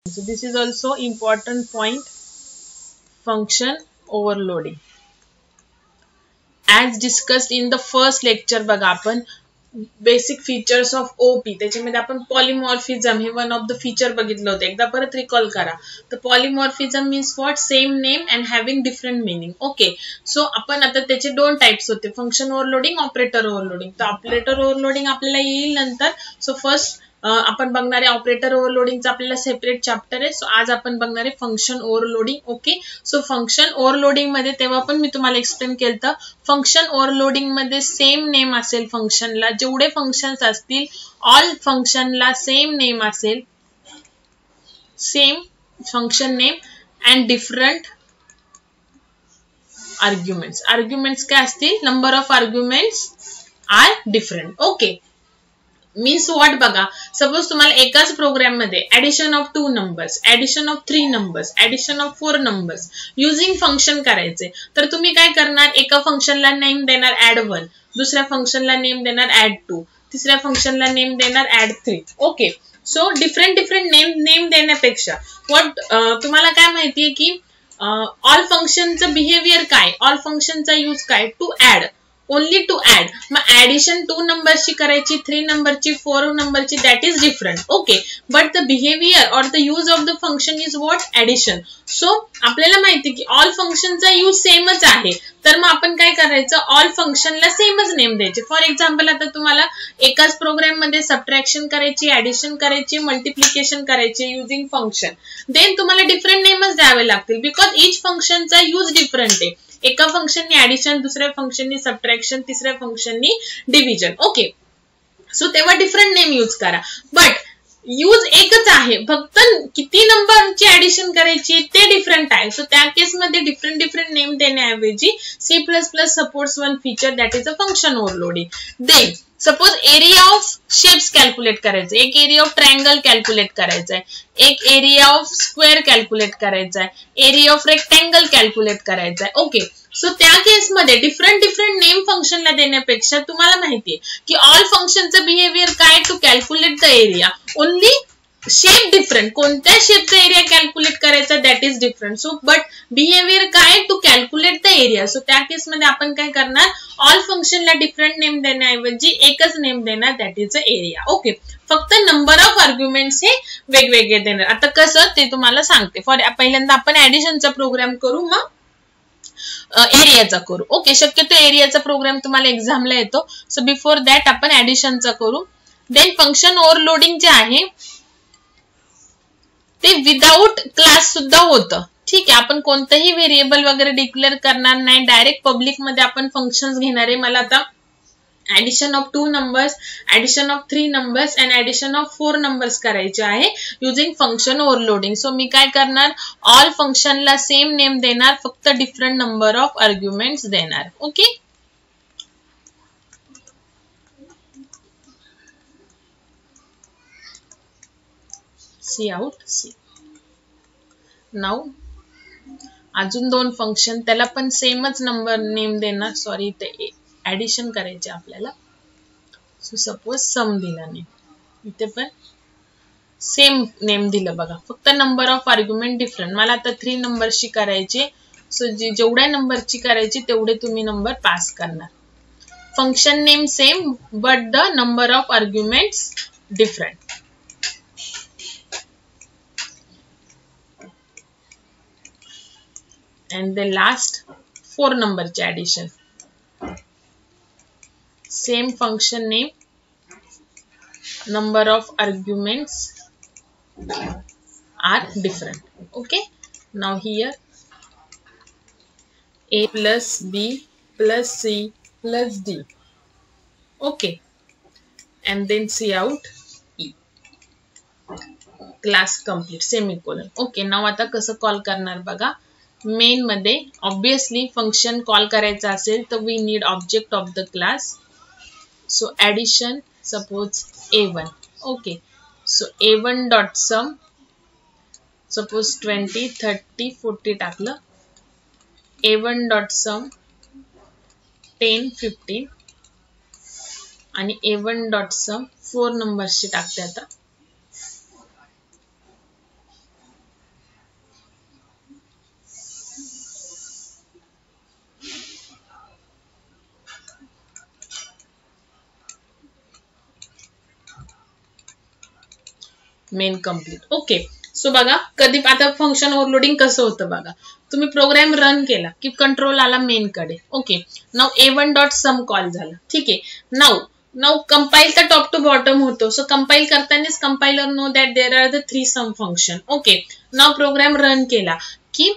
So this is also important point, function overloading. As discussed in the first lecture बघा आपण basic features of OP त्याच्यामध्ये आपण polymorphism हे one of the feature बघितलं होतं. एकदा परत रिकॉल करा. तर polymorphism means what, same name and having different meaning. Okay, so आपण आता त्याचे दोन टाइप्स होते, फंक्शन ओव्हरलोडिंग, ऑपरेटर ओव्हरलोडिंग. तर ऑपरेटर ओव्हरलोडिंग आपल्याला येईल नंतर. सो फर्स्ट आपण बघणार आहे ऑपरेटर ओव्हरलोडिंगचा आपल्याला सेपरेट चॅप्टर आहे. सो आज आपण बघणार आहे function overloading. Okay, so function overloading मध्ये तेव्हा पण मी तुम्हाला एक्सप्लेन केलं, फंक्शन ओव्हरलोडिंग मध्ये सेम नेम असेल फंक्शनला, जेवढे फंक्शन्स असतील ऑल फंक्शनला सेम नेम असेल, same function name and different arguments. Arguments काय असतील, number of arguments are different. Okay, means what बघा, सपोज तुम्हाला एकाच प्रोग्राम मध्ये addition of 2 numbers, addition of 3 numbers, addition of 4 numbers using function करायचे, तर तुम्ही काय करणार, एका फंक्शनला नेम देणार ऍड1, दुसऱ्या फंक्शनला नेम देणार ऍड2, तिसऱ्या फंक्शनला नेम देणार ऍड3. ओके, सो डिफरंट नेम देण्यापेक्षा व्हॉट तुम्हाला काय माहितीये की ऑल फंक्शनचं बिहेवियर काय, ऑल फंक्शनचा यूज काय, to add, only to add. मग ऍडिशन 2 नंबरची करायची, 3 नंबरची, 4 नंबरची, that is different. Okay, but the behaviour or the use of the function is what, addition. So आपल्याला माहिती की ऑल फंक्शनचा यूज सेमच आहे, तर मग आपण काय करायचं, ऑल फंक्शनला सेमच नेम द्यायचे. फॉर एक्झाम्पल आता तुम्हाला एकाच प्रोग्राम मध्ये सबट्रॅक्शन करायची, ऍडिशन करायची, मल्टिप्लिकेशन करायची युजिंग फंक्शन, देन तुम्हाला डिफरंट नेमच द्यावे लागतील, बिकॉज इच फंक्शनचा यूज डिफरंट आहे. एका फंक्शननी ऍडिशन, दुसऱ्या फंक्शननी सबट्रॅक्शन, तिसऱ्या फंक्शननी डिव्हिजन. ओके, सो तेव्हा डिफरंट नेम यूज करा, बट यूज एकच आहे, फक्त किती नंबरची ऍडिशन करायची ते डिफरंट आहे. सो त्या केसमध्ये डिफरंट नेम देण्याऐवजी C++ supports one feature, that is a function overloading. Then suppose area of shapes calculate करायचं, एक एरिया ऑफ ट्रायंगल कॅल्क्युलेट करायचा आहे, एक एरिया ऑफ स्क्वेअर कॅल्क्युलेट करायचा आहे, एरिया ऑफ रेक्टँगल कॅल्क्युलेट करायचा आहे. ओके, सो त्या केसमध्ये डिफरंट नेम फंक्शनला देण्यापेक्षा तुम्हाला माहितीये की ऑल फंक्शनचं बिहेवियर काय, to calculate the area, only shape different, कोणत्या शेपचा एरिया कॅल्क्युलेट करायचा that is different. So but behaviour काय, to calculate the area. So त्या केसमध्ये आपण काय करणार, ऑल फंक्शनला डिफरंट नेम देण्याऐवजी एकच नेम देणार, that is a area. Okay, फक्त नंबर ऑफ आर्ग्युमेंट्स हे वेगवेगळे देणार. आता कसं ते तुम्हाला सांगते. पहिल्यांदा आपण ऍडिशनचा प्रोग्राम करू, मग एरियाचा करू. ओके, शक्यतो एरियाचा प्रोग्राम तुम्हाला एक्झामला येतो. सो बिफोर दॅट आपण ऍडिशनचा करू. देन फंक्शन ओव्हरलोडिंग जे आहे ते विदाउट क्लास सुद्धा होतं. ठीक आहे, आपण कोणतंही व्हेरिएबल वगैरे डिक्लेअर करणार नाही, डायरेक्ट पब्लिक मध्ये आपण फंक्शन्स घेणार आहे. मला आता addition of 2 numbers, addition of 3 numbers and addition of 4 numbers करायचे आहे युजिंग फंक्शन ओव्हरलोडिंग. सो मी काय करणार, ऑल फंक्शनला सेम नेम देणार, फक्त डिफरंट नंबर ऑफ आर्ग्युमेंट्स देणार. Okay, C out C. Now अजून 2 फंक्शन, त्याला पण सेमच नंबर नेम देणार. सॉरी, ते ऍडिशन करायचे आपल्याला. सो सपोज सम दिला नेम, इथे पण सेम नेम दिलं बघा, फक्त नंबर ऑफ आर्ग्युमेंट डिफरंट. मला आता 3 नंबरची करायची, सो जेवढ्या नंबरची करायची तेवढे तुम्ही नंबर पास करणार. Function name same but the number of arguments different. And the last 4 नंबरची addition, same function name, number of arguments are different. Okay, now here a plus b plus c plus d. Okay, and then see out e. Class complete, semicolon. Okay, now आता कसं call करणार बघा. Main मध्ये obviously function call करायचं असेल तर we need object of the class. So addition suppose a1. Okay, so a1 dot sum, suppose 20, 30, 40 टाकलं. a1 dot सम 10, 15 आणि a1 डॉट सम 4 नंबर्सची टाकते आता. Main complete. ओके, सो बघा कधी आता फंक्शन ओव्हरलोडिंग कसं होतं बघा. तुम्ही प्रोग्राम रन केला की कंट्रोल आला मेन कडे. Okay, now a1 dot sum call झाला. ठीक आहे. नाव कंपाईल तर टॉप टू बॉटम होतो. सो कंपाईल करतानाच compiler know that there are the 3 sum function. Okay, now program run केला की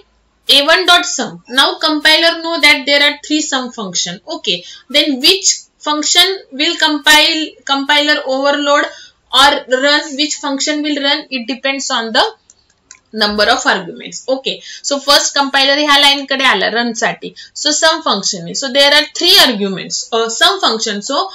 a1 dot sum. Now compiler know that there are 3 sum function. Okay, then which function will compiler overload or run? Which function will run? It depends on the number of arguments. Okay, so first compiler ह्या line कडे आला run साठी. So sum function आहे. So there are 3 arguments. Sum function. So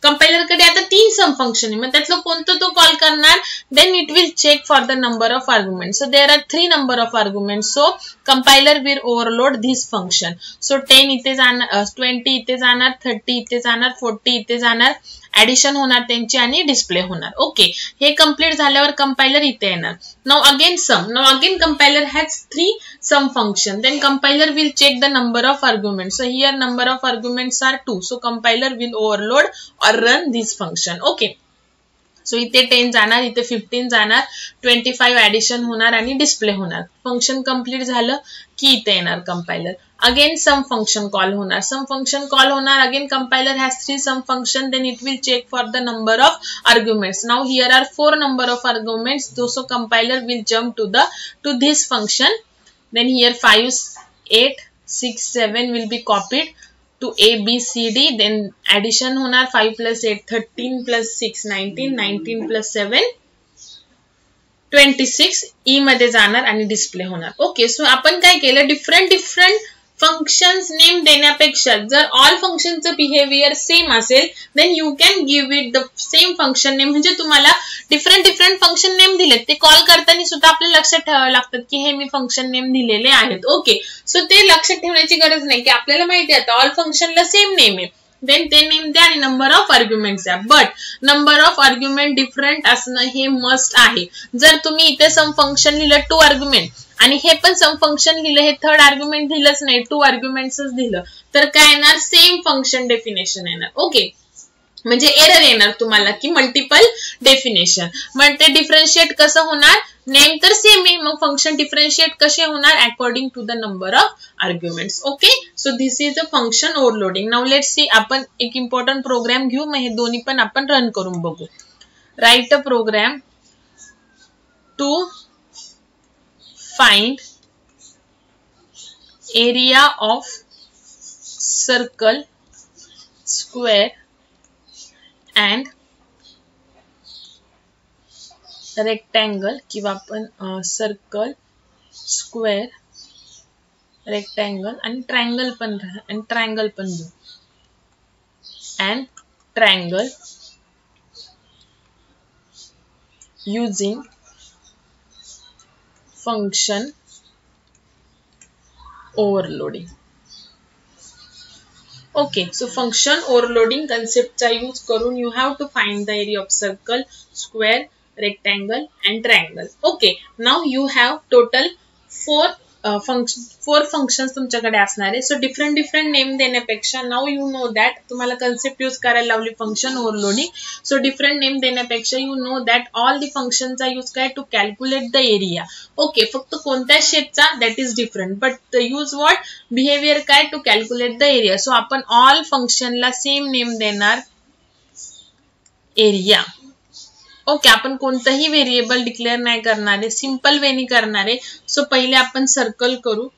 compiler कडे आता 3 sum function आहे. मग त्यातलं कोणतं तो कॉल करणार? Then it will check for the number of argument. So there are 3 number of argument. So compiler will overload this function. So 10 इथे जाणार, 20 इथे जाणार, 30 इथे जाणार, 40 इथे जाणार, ऍडिशन होणार त्यांची आणि डिस्प्ले होणार. ओके, हे कंप्लीट झाल्यावर कंपाइलर इथे येणार. Now again sum. Now again compiler has 3 sum function. Then compiler will check the number of arguments. So here number of arguments are 2. So compiler will overload or run this function. Okay. So इथे 10 जाणार, इथे 15 जाणार, 25 addition होणार आणि display होणार. Function complete झालं की इथे येणार compiler. Again sum function call होणार. सम फंक्शन कॉल होणार. Again compiler has 3 sum function. Then it will check for the number of arguments. Now here are 4 number of arguments. So compiler will jump to this function. Then here 5, 8, 6, 7 will be copied to A, B, C, D. Then addition होणार 5 plus 8, 13 plus 6, 19, 19 plus 7, 26. E मध्ये जाणार आणि display होणार. Okay, so आपण काय केलं? Different functions name देण्यापेक्षा जर ऑल फंक्शनचं बिहेवियर सेम असेल then you can give it the same function name. म्हणजे तुम्हाला डिफरंट फंक्शन नेम दिलेत ते कॉल करताना सुद्धा आपल्याला लक्षात ठेवावे लागतात की हे मी फंक्शन नेम दिलेले आहेत. ओके, सो ते लक्षात ठेवण्याची गरज नाही की आपल्याला माहिती आहे आता ऑल फंक्शनला सेम नेम आहे. देन ते नेम द्या आणि नंबर ऑफ आर्ग्युमेंट्स द्या. But number of argument different असणं हे मस्ट आहे. जर तुम्ही इथे सम फंक्शन लिहिलं 2 आर्ग्युमेंट आणि हे पण सम फंक्शन लिहिलं, हे 3rd आर्ग्युमेंट दिलंच नाही, 2 आर्ग्युमेंट्सच दिलं, तर काय येणार? सेम फंक्शन डेफिनेशन येणार. ओके, म्हणजे एरर येणार तुम्हाला की मल्टिपल डेफिनेशन. मग ते डिफरन्शिएट कसं होणार? नेम तर सेम आहे, मग फंक्शन डिफरन्शिएट कसे होणार? According to the number of arguments. Okay, so this is a function overloading. Now let's see. आपण एक इम्पॉर्टंट प्रोग्राम घेऊ, मग हे दोन्ही पण आपण रन करून बघू. Write a program to find area of circle, square and rectangle. किंवा आपण सर्कल, स्क्वेअर, रेक्टँगल आणि ट्रायंगल पण घेऊ. and triangle using function overloading. Okay, so function overloading concept चा यूज करून you have to find the area of circle, square, rectangle and triangle. Okay, now you have total 4 functions तुमच्याकडे असणार आहे. So different name देण्यापेक्षा now you know that तुम्हाला concept use करायला लावली function overloading. So different name देण्यापेक्षा you know that all the फंक्शनचा use काय? To calculate the area. Okay, फक्त कोणत्या शेपचा that is different, but the use what? Behaviour काय? To calculate the area. So आपण ऑल फंक्शनला सेम नेम देणार एरिया. ओके, आपण कोणतंही व्हेरिएबल डिक्लेअर नाही करणार आहे, सिंपल वेनी करणार आहे. सो पहिले आपण सर्कल करू.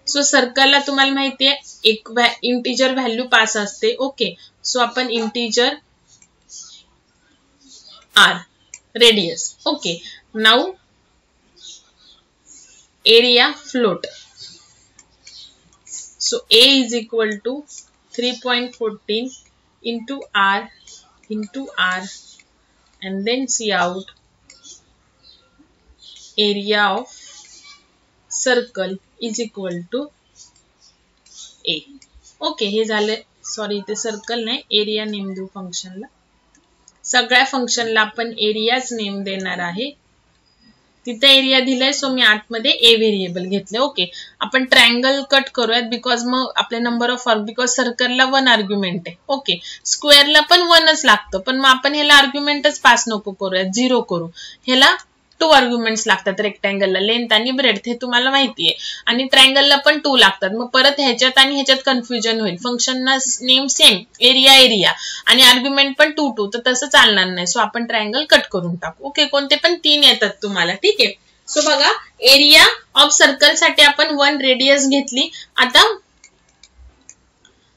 सो सर्कलला तुम्हाला माहिती आहे एक इंटिजर व्हॅल्यू पास असते. ओके, सो आपण integer r radius. Okay, now area float. So a is equal to 3.14 into r and then see out area of circle is equal to a. Okay, हे झाले. Sorry, इथे circle नाही, area name देऊ फंक्शनला. सगळ्या फंक्शनला आपण एरियाच नेम देणार आहे. तिथे एरिया दिलाय, सो मी आतमध्ये ए व्हेरिएबल घेतले. ओके, आपण ट्रायंगल कट करूयात बिकॉज मग आपले नंबर ऑफ बिकॉज सर्कलला 1 आर्ग्युमेंट आहे. ओके, स्क्वेअरला पण 1च लागतं, पण मग आपण ह्याला आर्ग्युमेंटच पास नको करूयात, 0 करू. ह्याला 2 आर्ग्युमेंट्स लागतात रेक्टँगलला, लेंथ आणि ब्रेडथ, हे तुम्हाला माहिती आहे. आणि ट्रायंगलला पण 2 लागतात. मग परत ह्याच्यात आणि ह्याच्यात कन्फ्युजन होईल. फंक्शनना नेम सेम, एरिया एरिया आणि आर्ग्युमेंट पण 2 2, तर तसं चालणार नाही. सो आपण ट्रायंगल कट करून टाकू. ओके, कोणते पण 3 येतात तुम्हाला. ठीक आहे, सो बघा एरिया ऑफ सर्कल साठी आपण 1 रेडियस घेतली. आता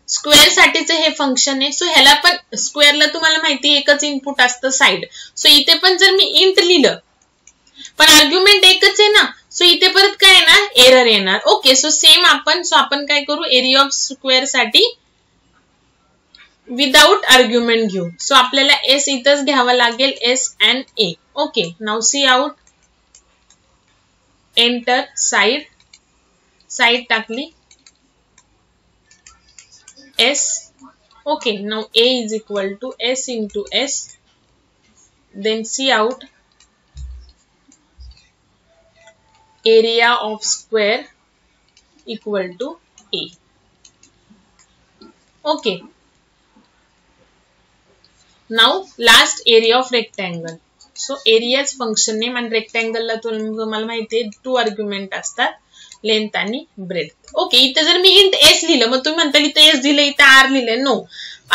स्क्वेअर साठीच हे फंक्शन आहे. सो ह्याला पण स्क्वेअरला तुम्हाला माहिती एकच इनपुट असतं साइड. सो इथे पण जर मी इंट लिहिलं पण आर्ग्युमेंट एकच आहे ना, सो इथे परत काय येणार, एरर येणार. ओके, सो सेम आपण काय करू, एरिया ऑफ स्क्वेअर साठी विदाउट आर्ग्युमेंट घेऊ. सो आपल्याला एस इथंच घ्यावा लागेल, S and A. Okay, now C out, enter, side टाकली, S. Okay, now A is equal to S into S, then C out, area of square equal to A. Okay. Now last area of rectangle. So area's function name and rectangle ला तुम्हाला माहिती आहे 2 argument असतात, length आणि breadth. Okay, इथे जर मी int S लिहिलं, मग तुम्ही म्हणता इथे एस दिलं, इथे आर लिहिले. नो,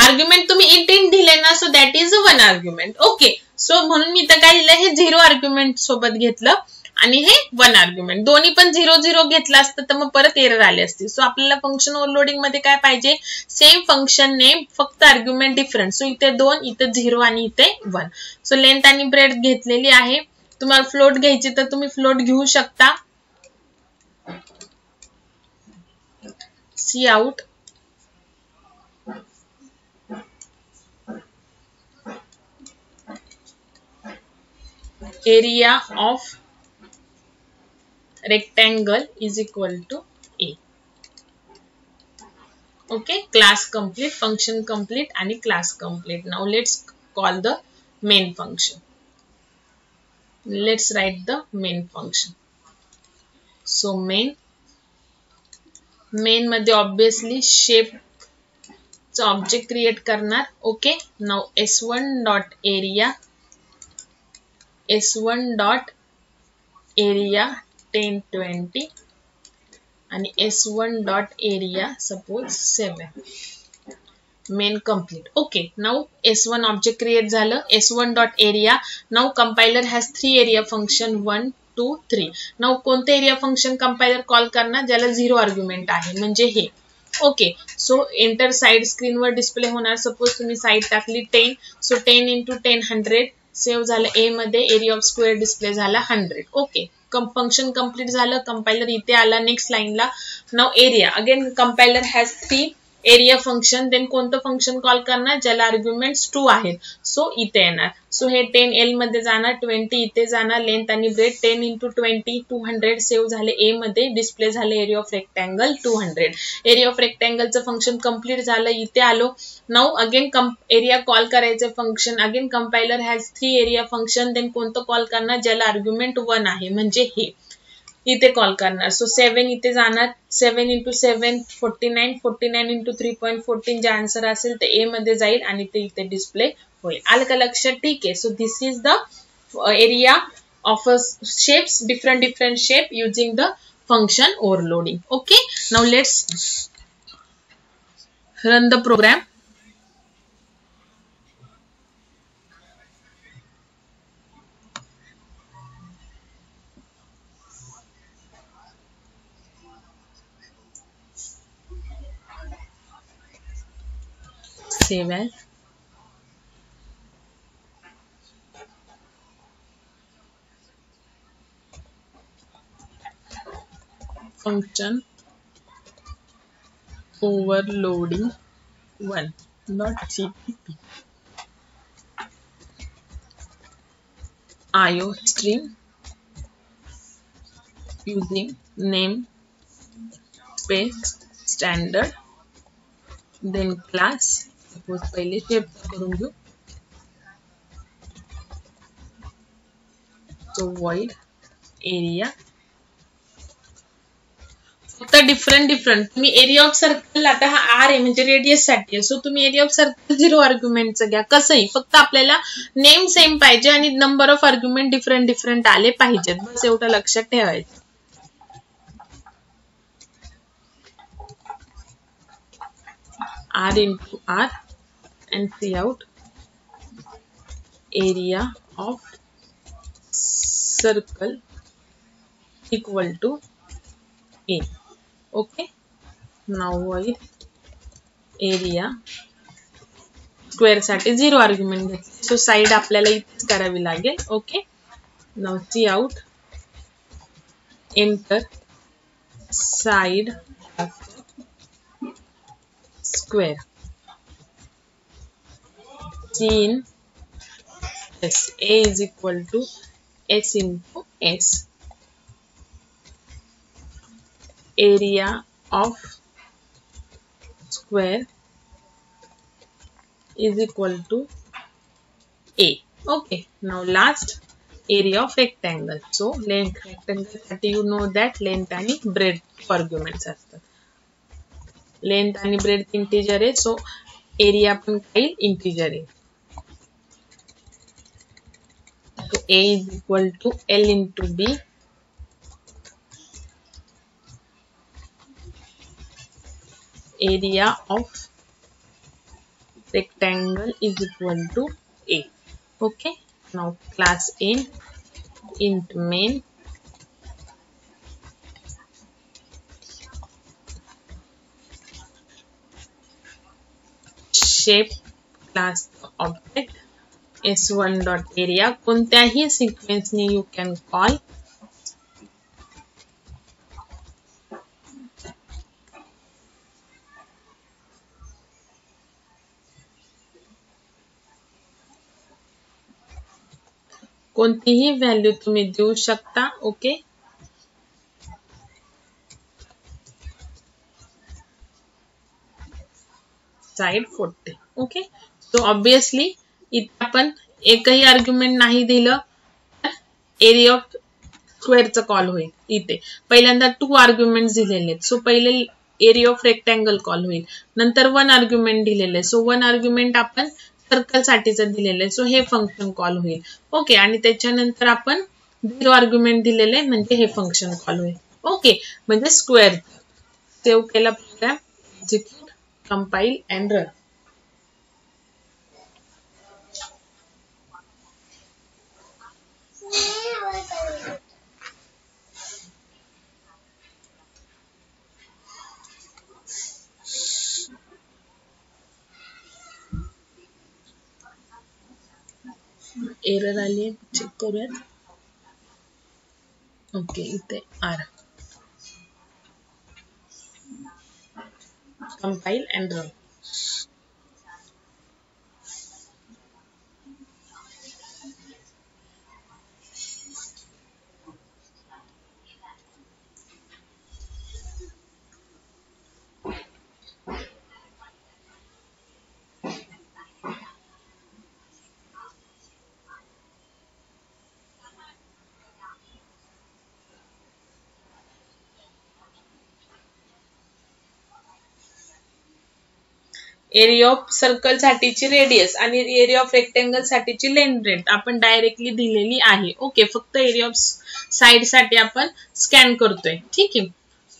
आर्ग्युमेंट तुम्ही इंट दिले ना, so that is 1 argument. Okay, so म्हणून मी इथं काय लिहिलं, हे 0 आर्ग्युमेंट सोबत घेतलं आणि हे 1 आर्ग्युमेंट. दोन्ही पण 0 0 घेतलं असतं तर मग परत एरर आले असते. सो आपल्याला फंक्शन ओव्हरलोडिंग मध्ये काय पाहिजे, सेम फंक्शन नेम, फक्त आर्ग्युमेंट डिफरंट. सो इथे 2, इथे 0 आणि इथे 1. सो लेंथ आणि ब्रेडथ घेतलेली आहे. तुम्हाला फ्लोट घ्यायची तर तुम्ही फ्लोट घेऊ शकता. C out, area of rectangle is equal to A. Okay, class complete, function complete and class complete. Now let's call the main function. Let's write the main function. So main मध्ये obviously shape चा object create करणार. Okay, now s1 dot area 10 20 आणि s1 dot area suppose 7. main complete. Okay, now s1 object create झालं, s1 dot area. now compiler has 3 area function 1 2 3. now कोणते area function compiler call करणार, ज्याला 0 argument आहे, म्हणजे हे. Okay, so enter, side screen वर display होणार. Suppose तुम्ही साइड टाकली 10, सो 10 into 10 100. सेव्ह झालं ए मध्ये, एरिया ऑफ स्क्वेअर डिस्प्ले झाला 100. ओके, फंक्शन कंप्लीट झालं. कंपायलर इथे आला नेक्स्ट लाईनला. Now area, again compiler has 3 area function. Then कोणतं फंक्शन कॉल करणार, ज्याला आर्ग्युमेंट्स 2 आहेत. सो इथे येणार. सो हे 10 एल मध्ये जाणार, 20 इथे जाणार, लेंथ आणि ब्रेड 10 into 20 200. सेव्ह झाले ए मध्ये, डिस्प्ले झाले area of rectangle 200. Area of रेक्टँगलचं फंक्शन कंप्लीट झालं, इथे आलो. नाउ अगेन एरिया कॉल करायचं function. Again compiler has 3 area function. Then कोणतं कॉल करणार, ज्याला आर्ग्युमेंट 1 आहे, म्हणजे हे इथे कॉल करणार. सो 7 इथे जाणार, 7 into 7 49, 49 into 3.14 जे आन्सर असेल ते ए मध्ये जाईल आणि ते इथे डिस्प्ले होईल. आलं का लक्षात? ठीक आहे. So this is the area of shapes, different shape using the function overloading. Okay, now let's run the program. Save as. Function overloading 1.cpp. IO string using name space standard, then class. Suppose पहिले shape करून घेऊ. So void area फक्त different तुम्ही area of circle आता हा R आहे म्हणजे radius साठी आहे, सो तुम्ही एरिया ऑफ सर्कल 0 आर्ग्युमेंटचं घ्या कसंही, फक्त आपल्याला नेम सेम पाहिजे आणि नंबर ऑफ आर्ग्युमेंट डिफरंट आले पाहिजेत, बस एवढं लक्षात ठेवायचं. R into R and see out area of circle equal to A. Okay. Now void area square साठी 0 आर्ग्युमेंट घेतले, सो साइड आपल्याला इथेच करावी लागेल. Okay. Now C out enter side square C in S. A is equal to S into S. Area of square is equal to A. Okay. Now last area of rectangle. So length rectangle you know that length आणि breadth arguments असतात. Length आणि breath integer आहे, so area पण काही integer आहे. So A is equal to L into B. Area of rectangle is equal to A. Okay. Now class int main shape class object s1 dot area कोणत्याही sequence ने you can call कोणतीही value तुम्ही देऊ शकता. Okay. Side 40. Okay. So obviously इथे आपण एकही argument नाही दिलं तर एरिया ऑफ स्क्वेअरचं कॉल होईल. इथे पहिल्यांदा 2 आर्ग्युमेंट्स दिलेले आहेत, सो पहिले एरिया ऑफ रेक्टँगल कॉल होईल, नंतर 1 आर्ग्युमेंट दिलेलं आहे, सो 1 आर्ग्युमेंट आपण सर्कल साठीचं दिलेलं आहे, सो हे फंक्शन कॉल होईल. ओके. आणि त्याच्यानंतर आपण 0 आर्ग्युमेंट दिलेले आहे म्हणजे हे फंक्शन कॉल होईल. ओके. म्हणजे स्क्वेअर. सेव्ह केला program, execute, compile and run. Error आली आहे, चेक करूयात. ओके. इथे आर. Compile and run. Area of circle साठीची रेडियस आणि एरिया ऑफ रेक्टँगल साठीची लेंथ ब्रेथ आपण डायरेक्टली दिलेली आहे. ओके. फक्त एरिया ऑफ साइड साठी आपण स्कॅन करतोय. ठीक आहे.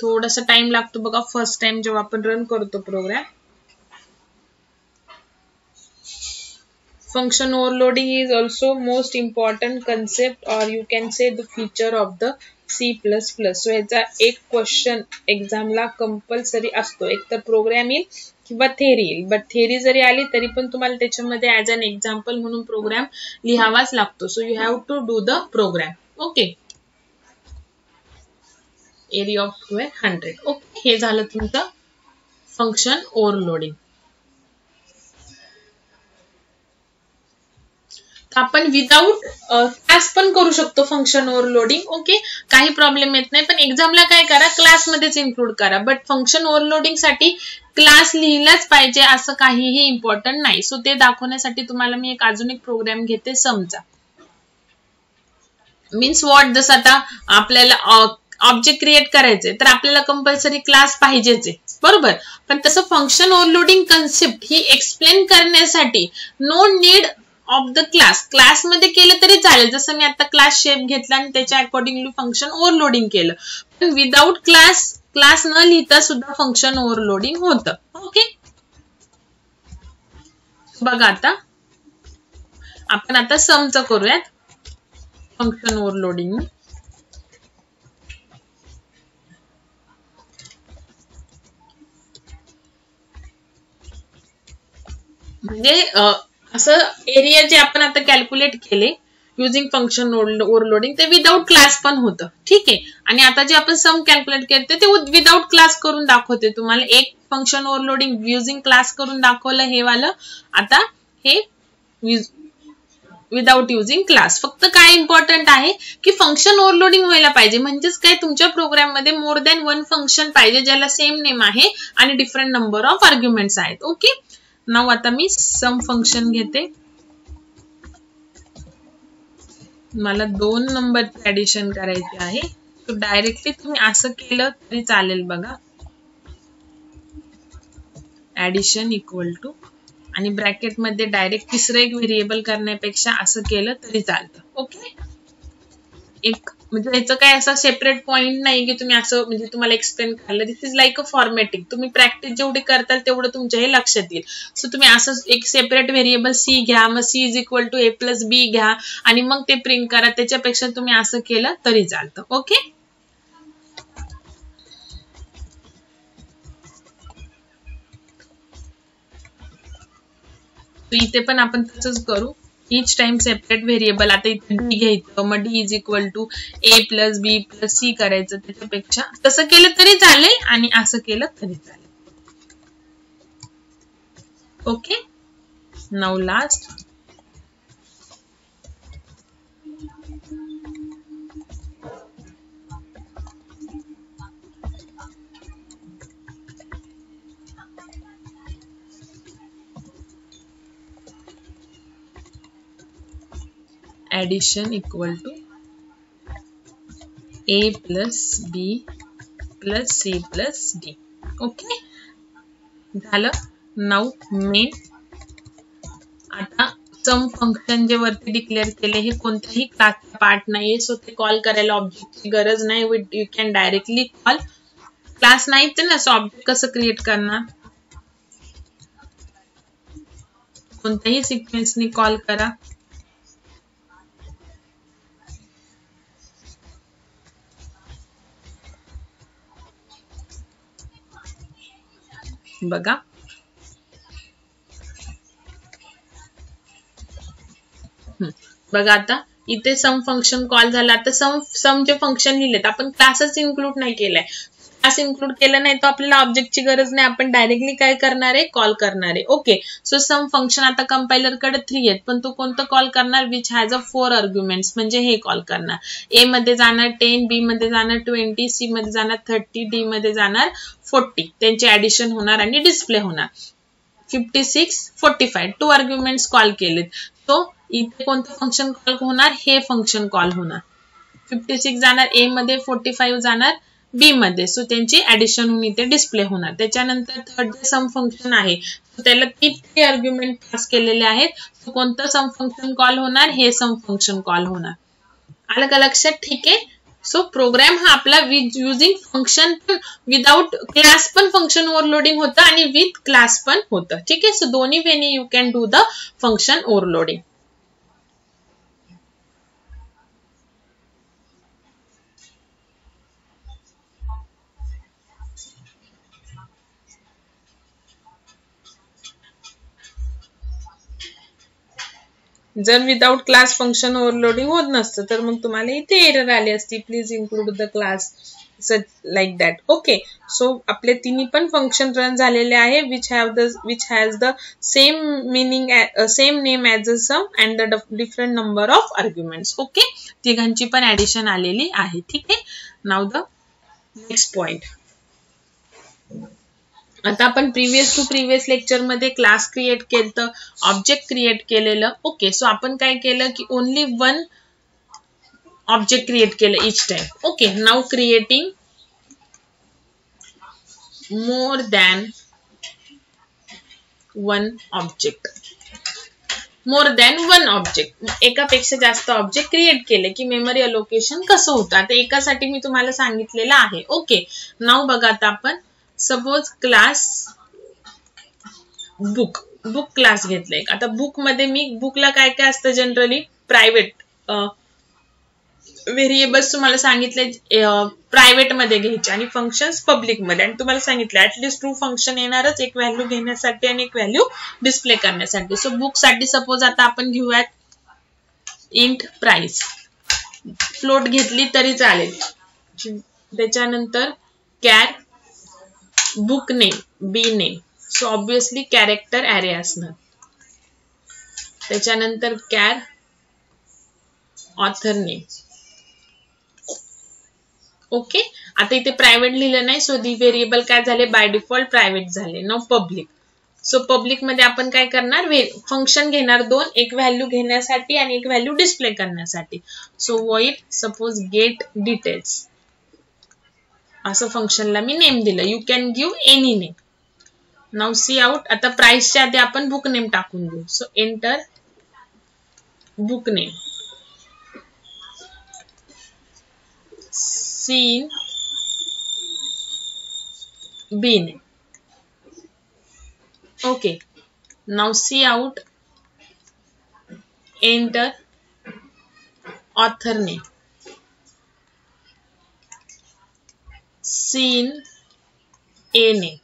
थोडासा टाइम लागतो बघा फर्स्ट टाइम जेव्हा आपण रन करतो program. Function overloading is also most important concept और you can say the feature of the C++. So याचा एक क्वेश्चन एक्झामला कंपल्सरी असतो, एक तर प्रोग्राम येईल किंवा थेरी येईल. बट थेरी जरी आली तरी पण तुम्हाला त्याच्यामध्ये ऍज अन एक्झाम्पल म्हणून प्रोग्राम लिहावाच लागतो. So you have to do the program. Okay. Area of square 100. Okay. हे झालं तुमचं फंक्शन ओव्हरलोडिंग. आपण विदाउट क्लास पण करू शकतो फंक्शन ओव्हरलोडिंग. ओके. काही प्रॉब्लेम येत नाही, पण एक्झामला काय करा क्लासमध्येच इन्क्लूड करा. बट फंक्शन ओव्हरलोडिंग साठी क्लास लिहिलाच पाहिजे असं काहीही इम्पॉर्टंट नाही. सो ते दाखवण्यासाठी तुम्हाला मी अजून एक प्रोग्राम घेते. समजा मीन्स व्हॉट, जसं आता आपल्याला ऑब्जेक्ट क्रिएट करायचे तर आपल्याला कंपल्सरी क्लास पाहिजेच आहे, बरोबर. पण तसं फंक्शन ओव्हरलोडिंग कन्सेप्ट ही एक्सप्लेन करण्यासाठी no need of the class, क्लासमध्ये केलं तरी चालेल. जसं मी आता क्लास शेप घेतला आणि त्याच्या अकॉर्डिंगली फंक्शन ओव्हरलोडिंग केलं. पण विदाउट क्लास न लिहिता सुद्धा फंक्शन ओव्हरलोडिंग होतं. ओके, बघा आता आपण आता समचं करूयात फंक्शन ओव्हरलोडिंग. म्हणजे असं एरिया जे आपण आता कॅल्क्युलेट केले युजिंग फंक्शन ओव्हरलोडिंग ते विदाउट क्लास पण होतं, ठीक आहे. आणि आता जे आपण सम कॅल्क्युलेट करते ते विदाउट क्लास करून दाखवते तुम्हाला. एक फंक्शन ओव्हरलोडिंग युजिंग क्लास करून दाखवलं हे वालं, आता हे विदाउट युजिंग क्लास. फक्त काय इम्पॉर्टंट आहे की फंक्शन ओव्हरलोडिंग व्हायला पाहिजे, म्हणजेच काय तुमच्या प्रोग्राम मध्ये मोर दॅन वन फंक्शन पाहिजे ज्याला सेम नेम आहे आणि डिफरंट नंबर ऑफ आर्ग्युमेंट्स आहेत. ओके, नाउ आता मी सम फंक्शन घेते. मला 2 नंबरचे ऍडिशन करायचे आहे. तो डायरेक्टली तुम्ही असं केलं तरी चालेल बघा. ऍडिशन इक्वल टू आणि ब्रॅकेट मध्ये डायरेक्ट तिसरं एक व्हेरिएबल करण्यापेक्षा असं केलं तरी चालतं. ओके, एक म्हणजे याचं काय असा सेपरेट पॉइंट नाही की तुम्ही असं म्हणजे तुम्हाला एक्सप्लेन करायला. दिस इज लाईक अ फॉर्मॅटिंग. तुम्ही प्रॅक्टिस जेवढी करताल तेवढं तुमच्या हे लक्षात येईल. सो तुम्ही असं एक सेपरेट व्हेरिएबल सी घ्या, मग C is equal to A plus B घ्या आणि मग ते प्रिंट करा. त्याच्यापेक्षा तुम्ही असं केलं तरी चालतं. ओके, इथे पण आपण तसंच करू. each time separate variable. आता इथे डी घ्यायचं, मग D is equal to A plus B plus C करायचं. त्याच्यापेक्षा तसं केलं तरी चालेल आणि असं केलं तरी चालेल. Okay, now last addition equal to a plus b plus c plus d. Okay, झालं. Now main. आता सम फंक्शन जे वरती डिक्लेअर केले हे कोणत्याही क्लासचा पार्ट नाहीये, सो ते कॉल करायला ऑब्जेक्टची गरज नाही. You can directly call. Class नाहीच ना, सो ऑब्जेक्ट कसं क्रिएट करणार. कोणत्याही सिक्वेन्सनी कॉल करा. बघा बघा आता इथे सम फंक्शन कॉल झाला. आता सम जे फंक्शन लिहिलेत आपण क्लासच इन्क्लूड नाही केलाय. क्लास इन्क्लूड केलं नाही तर आपल्याला ऑब्जेक्टची गरज नाही. आपण डायरेक्टली काय करणार आहे, कॉल करणार आहे. ओके, सो सम फंक्शन आता कंपायलर कडे 3 आहेत, पण तो कोणतं कॉल करणार, विच हॅज अ 4 आर्ग्युमेंट्स. म्हणजे हे कॉल करणार. ए मध्ये जाणार 10, बी मध्ये जाणार 20, सी मध्ये जाणार 30, डी मध्ये जाणार 40. त्यांचे ऍडिशन होणार आणि डिस्प्ले होणार. 56, 45 2 आर्ग्युमेंट्स कॉल केलेत. सो इथे कोणतं फंक्शन कॉल होणार, हे फंक्शन कॉल होणार. 56 जाणार ए मध्ये, 45 जाणार बी मध्ये. सो त्यांची ऍडिशन होऊन इथे डिस्प्ले होणार. त्याच्यानंतर थर्ड जे सम फंक्शन आहे त्याला 3 आर्ग्युमेंट पास केलेले आहेत. सो कोणतं सम फंक्शन कॉल होणार, हे सम फंक्शन कॉल होणार. आलं का लक्षात, ठीक आहे. सो प्रोग्राम हा आपला युजिंग फंक्शन पण विदाउट क्लास पण फंक्शन ओव्हरलोडिंग होतं आणि विथ क्लास पण होतं, ठीक आहे. सो दोन्ही वेनी you can do the function overloading. जर विदाउट क्लास फंक्शन ओव्हरलोडिंग होत नसतं तर मग तुम्हाला इथे एरर आली असती, please include the class like that. Okay, so आपले तिन्ही पण फंक्शन रन झालेले आहे which has the same meaning same name as a sum and the different number of arguments. Okay, तिघांची पण ऍडिशन आलेली आहे, ठीक आहे. Now the next point. आता आपण प्रिव्हियस टू प्रिव्हियस लेक्चर मध्ये क्लास क्रिएट केलं, ऑब्जेक्ट क्रिएट केलेलं. ओके, सो आपण काय केलं की ओनली वन ऑब्जेक्ट क्रिएट केलं each time. Okay, now creating more than one object. मोर दॅन वन ऑब्जेक्ट, एकापेक्षा जास्त ऑब्जेक्ट क्रिएट केले की मेमरी अलोकेशन कसं होतं. आता एकासाठी मी तुम्हाला सांगितलेलं आहे. ओके, नाव बघा आता आपण suppose class book, book class घेतलंय. आता बुक मध्ये मी बुकला काय काय असतं जनरली प्रायव्हेट व्हेरिएबल्स तुम्हाला सांगितले प्रायव्हेट मध्ये घ्यायचे आणि फंक्शन्स पब्लिक मध्ये. आणि तुम्हाला सांगितलं ऍटलीस्ट 2 फंक्शन येणारच, एक व्हॅल्यू घेण्यासाठी आणि एक व्हॅल्यू डिस्प्ले करण्यासाठी. सो बुक साठी सपोज आता आपण घेऊयात इंट प्राइस, फ्लोट घेतली तरी चालेल. त्याच्यानंतर char book name B name, so obviously character array असणार. त्याच्यानंतर कॅर ऑथर नेम. ओके, आता इथे प्रायव्हेट लिहिलं नाही, सो दी व्हेरिएबल काय झाले बाय डिफॉल्ट प्रायव्हेट झाले. नाउ पब्लिक, सो पब्लिक मध्ये आपण काय करणार फंक्शन घेणार 2, एक व्हॅल्यू घेण्यासाठी आणि एक व्हॅल्यू डिस्प्ले करण्यासाठी. So void suppose get details असं फंक्शनला मी नेम दिलं. You can give any name. Now C out, आता प्राइसच्या आधी आपण बुक नेम टाकून देऊ. So enter book name, cin B name. Okay, now see out, enter author name, scene A name,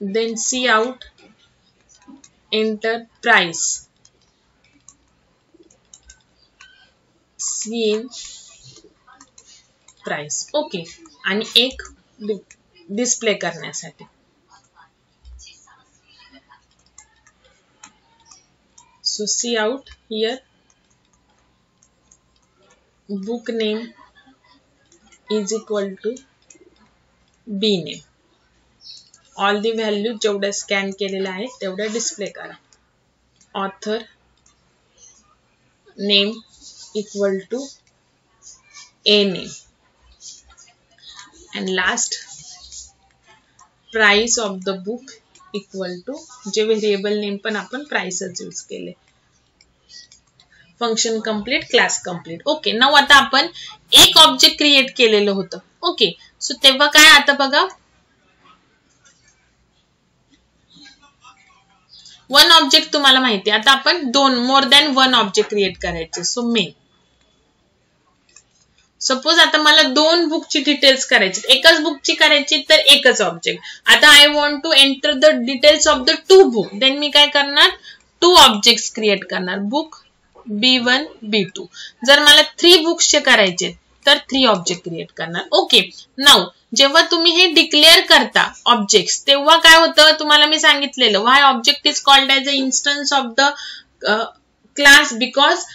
then see out, enter price, scene price. Okay, आणि एक display करण्यासाठी. So see out here, book name is equal to B name. All the value जेवढ्या scan केलेल्या आहेत तेवढ्या display करा. Author name equal to A name. And last, price of the book equal to जे variable name पण आपण प्राइसच use केले. Function complete, class complete. Okay, now आता आपण एक ऑब्जेक्ट क्रिएट केलेलं होतं. ओके, सो तेव्हा काय आता बघा, वन ऑब्जेक्ट तुम्हाला माहिती आहे. आता आपण 2 मोर दॅन 1 ऑब्जेक्ट क्रिएट करायचे. सो मेन सपोज आता मला 2 बुकची डिटेल्स करायची, एकच बुकची करायची तर एकच ऑब्जेक्ट. आता I want to enter the details of the 2 book, then मी काय करणार 2 ऑब्जेक्ट्स क्रिएट करणार. Book B1 B2. जर मला 3 बुक्सचे करायचे तर 3 ऑब्जेक्ट क्रिएट करणार. ओके, नाउ जेव्हा तुम्ही हे डिक्लेअर करता ऑब्जेक्ट्स तेव्हा काय होतं तुम्हाला मी सांगितलेलं, why object is called as a instance of the class, because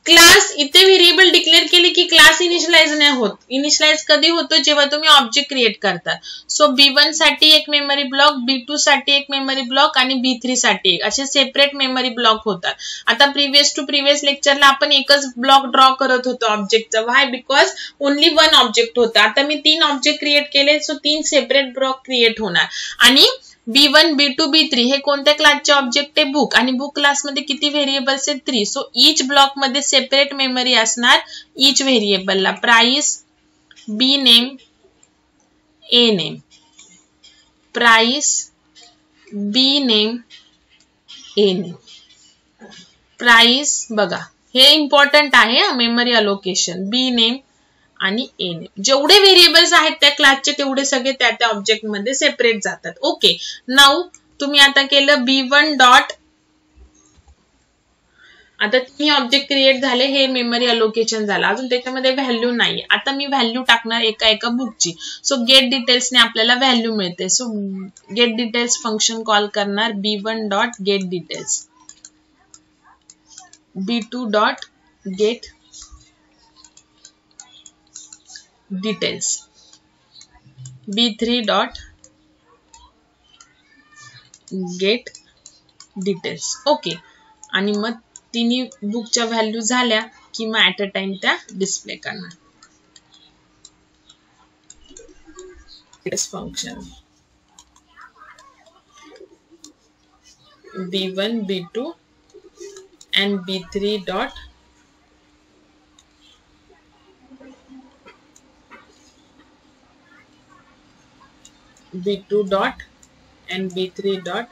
class इथे व्हेरिएबल डिक्लेअर केले की क्लास इनिशियलाइज नाही होत. इनिशियलाइज कधी होतो जेव्हा तुम्ही ऑब्जेक्ट क्रिएट करता. सो B1 साठी एक मेमरी ब्लॉक, B2 साठी एक मेमरी ब्लॉक आणि B3 साठी एक, असे सेपरेट मेमरी ब्लॉक होतात. आता प्रिव्हियस टू प्रिव्हियस लेक्चरला आपण एकच ब्लॉक ड्रॉ करत होतो ऑब्जेक्टचा. व्हाय, बिकॉज ओनली 1 ऑब्जेक्ट होता. आता मी 3 ऑब्जेक्ट क्रिएट केले, सो 3 सेपरेट ब्लॉक क्रिएट होणार. आणि B1 B2 B3 हे कोणत्या क्लासचे ऑब्जेक्ट आहे बुक, आणि बुक क्लास मध्ये किती व्हेरिएबल्स आहेत 3. सो ईच ब्लॉक मध्ये सेपरेट मेमरी असणार ईच व्हेरिएबलला. Price B name a name, price B name a name, price बघा हे इम्पॉर्टंट आहे मेमरी अलोकेशन. बी नेम आणि ए नेम, जेवढे व्हेरिएबल्स आहेत त्या क्लासचे तेवढे सगळे त्या त्या ऑब्जेक्ट मध्ये सेपरेट जातात. ओके, नाउ तुम्ही आता केलं B1 डॉट, आता 3 ऑब्जेक्ट क्रिएट झाले, हे मेमरी अलोकेशन झालं. अजून त्याच्यामध्ये व्हॅल्यू नाहीये. आता मी व्हॅल्यू टाकणार एका एका बुकची. सो गेट डिटेल्सने आपल्याला व्हॅल्यू मिळते. So gate details function call करणार B1 dot get details, B2 dot get details, B3 dot get details. Okay, आणि मग तिन्ही बुकच्या व्हॅल्यू झाल्या की मग ऍट अ टाइम त्या डिस्प्ले करणार. Function B1, B2 and B3 dot B2 dot and B3 dot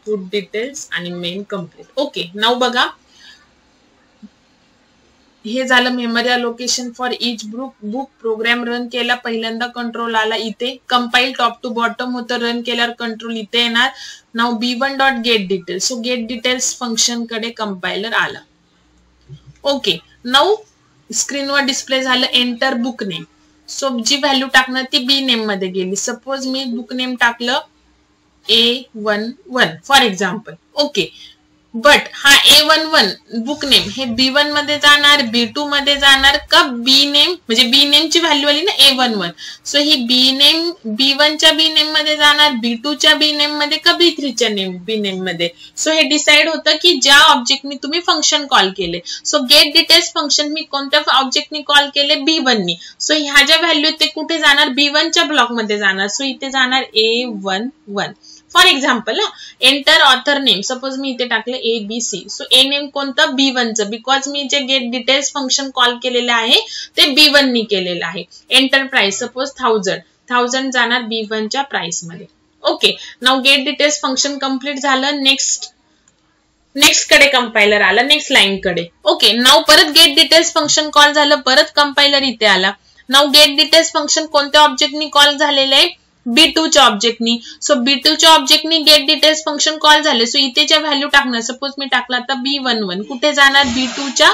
put details आणि main complete. ओके, नाव बघा, हे झालं memory allocation for each book. Programme run केला, पहिल्यांदा कंट्रोल आला इथे, कंपाईल टॉप टू बॉटम होतं, रन केल्यावर कंट्रोल इथे येणार. नाव B1 dot get details. So gate details function कडे कंपायलर आला. ओके, नाव स्क्रीनवर डिस्प्ले झालं एंटर बुक नेम. सो जी व्हॅल्यू टाकणार ती बी नेम मध्ये गेली. सपोज मी बुक नेम टाकलं A11 for example. Okay, but हा A11 बुक नेम हे B1 मध्ये जाणार, B2 मध्ये जाणार का बी नेम, म्हणजे बी नेमची व्हॅल्यू आली ना A11. सो ही बी नेम B1 च्या बी नेम मध्ये जाणार, B2 च्या बी नेम मध्ये का B3 च्या बी नेम मध्ये. सो हे डिसाइड होतं की ज्या ऑब्जेक्टनी तुम्ही फंक्शन कॉल केले. सो गेट डिटेल्स फंक्शन मी कोणत्या ऑब्जेक्टनी कॉल केले, B1 नी. सो ह्या ज्या व्हॅल्यू ते कुठे जाणार, B1 च्या ब्लॉक मध्ये जाणार. सो इथे जाणार A11. For example enter author name. Suppose मी इथे टाकलं ABC. सो ए नेम कोणतं, B1 चं, बिकॉज मी जे गेट डिटेल्स फंक्शन कॉल केलेलं आहे ते B1 नी केलेलं आहे. एंटर प्राइस सपोज 1000 जाणार B1 च्या प्राइस मध्ये. ओके, नाव गेट डिटेल्स फंक्शन कंप्लीट झालं. नेक्स्ट कडे कंपायलर आला, नेक्स्ट लाईन कडे. ओके, नाव परत गेट डिटेल्स फंक्शन कॉल झालं, परत कंपायलर इथे आला. नाव गेट डिटेल्स फंक्शन कोणत्या ऑब्जेक्टनी कॉल झालेलं आहे, B2 च्या ऑब्जेक्टनी. सो B2 च्या ऑब्जेक्टनी गेट डिटेल्स फंक्शन कॉल झाले. सो इथे ज्या व्हॅल्यू टाकणार, सपोज मी टाकला आता B11, कुठे जाणार, B2 च्या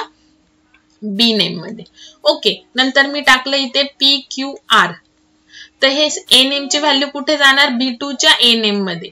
बी नेम मध्ये. ओके, नंतर मी टाकलं इथे PQR. तर हे ए नेमची व्हॅल्यू कुठे जाणार, B2 च्या ए नेम मध्ये.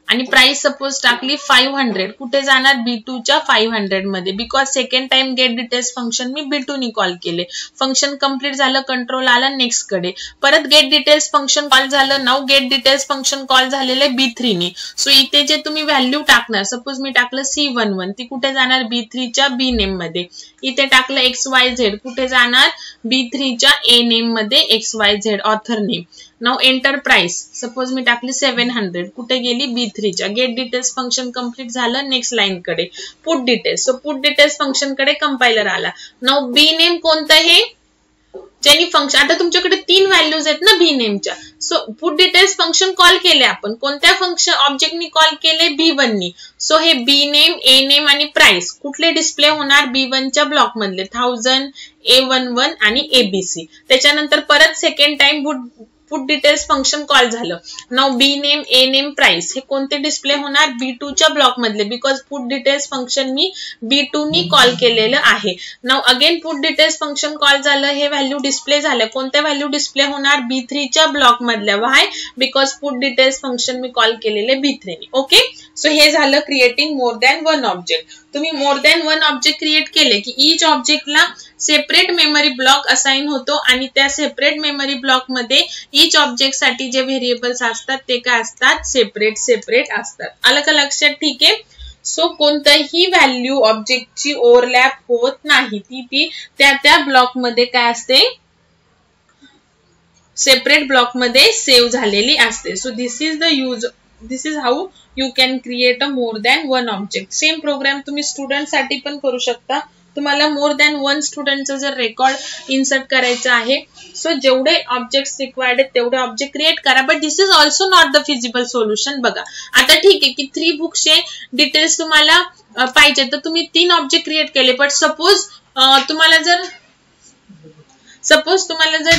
आणि प्राइस सपोज टाकली 500, कुठे जाणार, B2 च्या 500 मध्ये, because second time gate details function me B2 नी कॉल केले. फंक्शन कंप्लीट झालं, कंट्रोल आला नेक्स्ट कडे. परत गेट डिटेल्स फंक्शन कॉल झालं. नाव गेट डिटेल्स फंक्शन कॉल झालेलं आहे B3 नी. सो इथे जे तुम्ही व्हॅल्यू टाकणार, सपोज मी टाकलं C11, ती कुठे जाणार, B3 च्या बी नेम मध्ये. इथे टाकलं XYZ, कुठे जाणार, B3 च्या ए नेम मध्ये, XYZ ऑथर नेम. नाव एंटर प्राइस, सपोज मी टाकली 700, कुठे गेली, B3 च्या. गेट डिटेल्स फंक्शन कंप्लीट झालं, नेक्स्ट लाईन कडे. Put details. So put details function कडे कंपायलर आला. नाव बी नेम कोणतं आहे, ज्यांनी फंक्शन, आता तुमच्याकडे 3 व्हॅल्यूज आहेत ना बी नेमच्या. So put details function call केले आपण, कोणत्या फंक्शन ऑब्जेक्टनी कॉल केले, B1 नी. सो हे बी नेम, ए नेम आणि प्राइस कुठले डिस्प्ले होणार, B1 च्या ब्लॉक मधले, 1000, A11 आणि ABC. त्याच्यानंतर परत second time put details function call झालं. नाव बी नेम, ए नेम, प्राइस हे कोणते डिस्प्ले होणार, B2 च्या ब्लॉक मधले, because put details function me B2 नी कॉल केलेलं आहे. Now again put details function call झालं, हे व्हॅल्यू डिस्प्ले झालं. कोणत्या व्हॅल्यू डिस्प्ले होणार, B3 च्या ब्लॉक मधल्या. Why, because put details function मी कॉल केलेले B3 नी. ओके, सो हे झालं creating more than one object. तुम्ही more than one object create केले की इच ऑब्जेक्टला सेपरेट मेमरी ब्लॉक असाइन होतो आणि त्या सेपरेट मेमरी ब्लॉक मध्ये इच ऑब्जेक्ट साठी जे व्हेरिएबल्स असतात ते काय असतात, सेपरेट असतात. आलं का लक्षात, ठीक आहे. सो कोणताही व्हॅल्यू ऑब्जेक्टची ओव्हरलॅप होत नाही, ती त्या ब्लॉक मध्ये काय असते, सेपरेट ब्लॉक मध्ये सेव्ह झालेली असते. So this is how you can create a more than one object. Same programme तुम्ही स्टुडंट साठी पण करू शकता. तुम्हाला मोर दॅन वन स्टुडंटचं जर रेकॉर्ड इन्सर्ट करायचं आहे, सो जेवढे ऑब्जेक्ट्स रिक्वायर्ड आहेत तेवढे ऑब्जेक्ट क्रिएट करा. But this is also not the feasible solution. बघा आता ठीक आहे की 3 बुक्सचे डिटेल्स तुम्हाला पाहिजे तर तुम्ही 3 ऑब्जेक्ट क्रिएट केले. बट सपोज तुम्हाला जर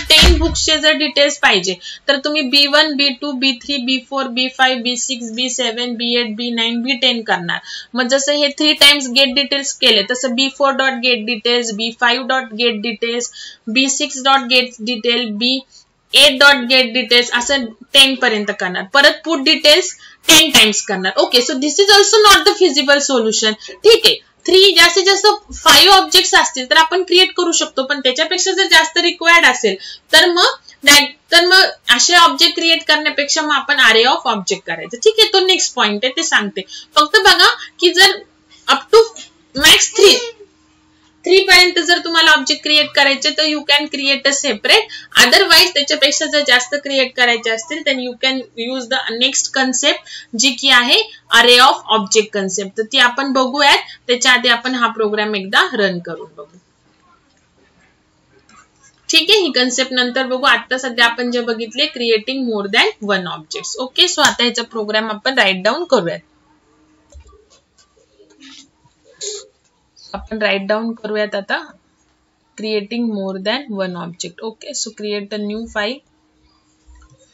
10 बुक्सचे जर डिटेल्स पाहिजे तर तुम्ही B1, B2, B3, B4, B5, B6, B7, B8, B9, B10 करणार. मग जसं हे 3 टाइम्स गेट डिटेल्स केले तसं B4 dot get details, B5 dot get details, B6 dot gate detail, B8 dot get details असं 10 पर्यंत करणार. परत पुट डिटेल्स 10 टाइम्स करणार. Okay, so this is also not the feasible solution. ठीक आहे, 3 जास्तीत जास्त 5 ऑब्जेक्ट्स असतील तर आपण क्रिएट करू शकतो, पण त्याच्यापेक्षा जर जास्त रिक्वायर्ड असेल तर मग असे ऑब्जेक्ट क्रिएट करण्यापेक्षा मग आपण अरे ऑफ ऑब्जेक्ट करायचं. ठीक आहे, तो नेक्स्ट पॉइंट आहे, ते सांगते. फक्त बघा की जर अप टू मॅक्स 3 पर्यंत जर तुम्हाला ऑब्जेक्ट क्रिएट करायचे तर you can create a separate. Otherwise त्याच्यापेक्षा जर जास्त क्रिएट करायचे असतील तर you can use the next concept, जी की आहे अरे ऑफ ऑब्जेक्ट कन्सेप्ट. तर ती आपण बघूयात. त्याच्या आधी आपण हा प्रोग्राम एकदा रन करून बघू. ठीक आहे, ही कन्सेप्ट नंतर बघू. आता सध्या आपण जे बघितले creating more than 1 object. Okay, so आता ह्याचा प्रोग्राम आपण राईट डाऊन करूयात. आपण राईट डाऊन करूयात आता. creating more than one object. Okay, so create a new file.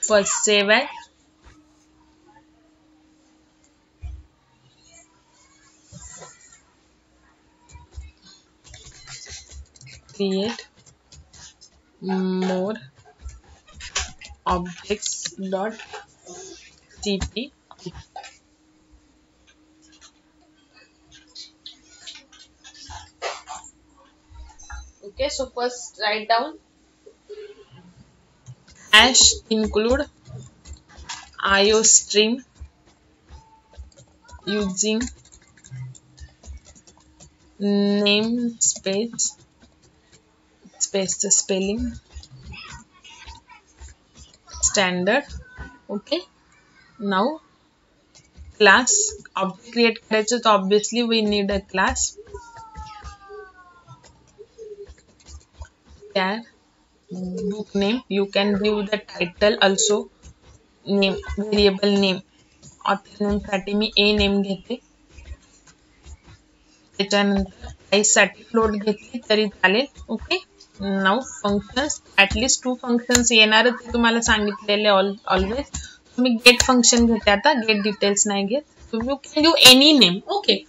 First save as. Create more objects dot cp. Okay, so first write down hash include iostream using namespace space the spelling standard. Okay, now class object create करायचं, so obviously we need a class. Char book name, you can give the title also, name variable name. author name साठी मी a name घेते. त्याच्यानंतर price साठी float घेतली तरी चालेल. Okay, now functions, at least 2 functions येणार ते तुम्हाला सांगितलेले ऑलवेज. तुम्ही गेट फंक्शन घेते, आता गेट डिटेल्स नाही घेत. You can give any name. Okay,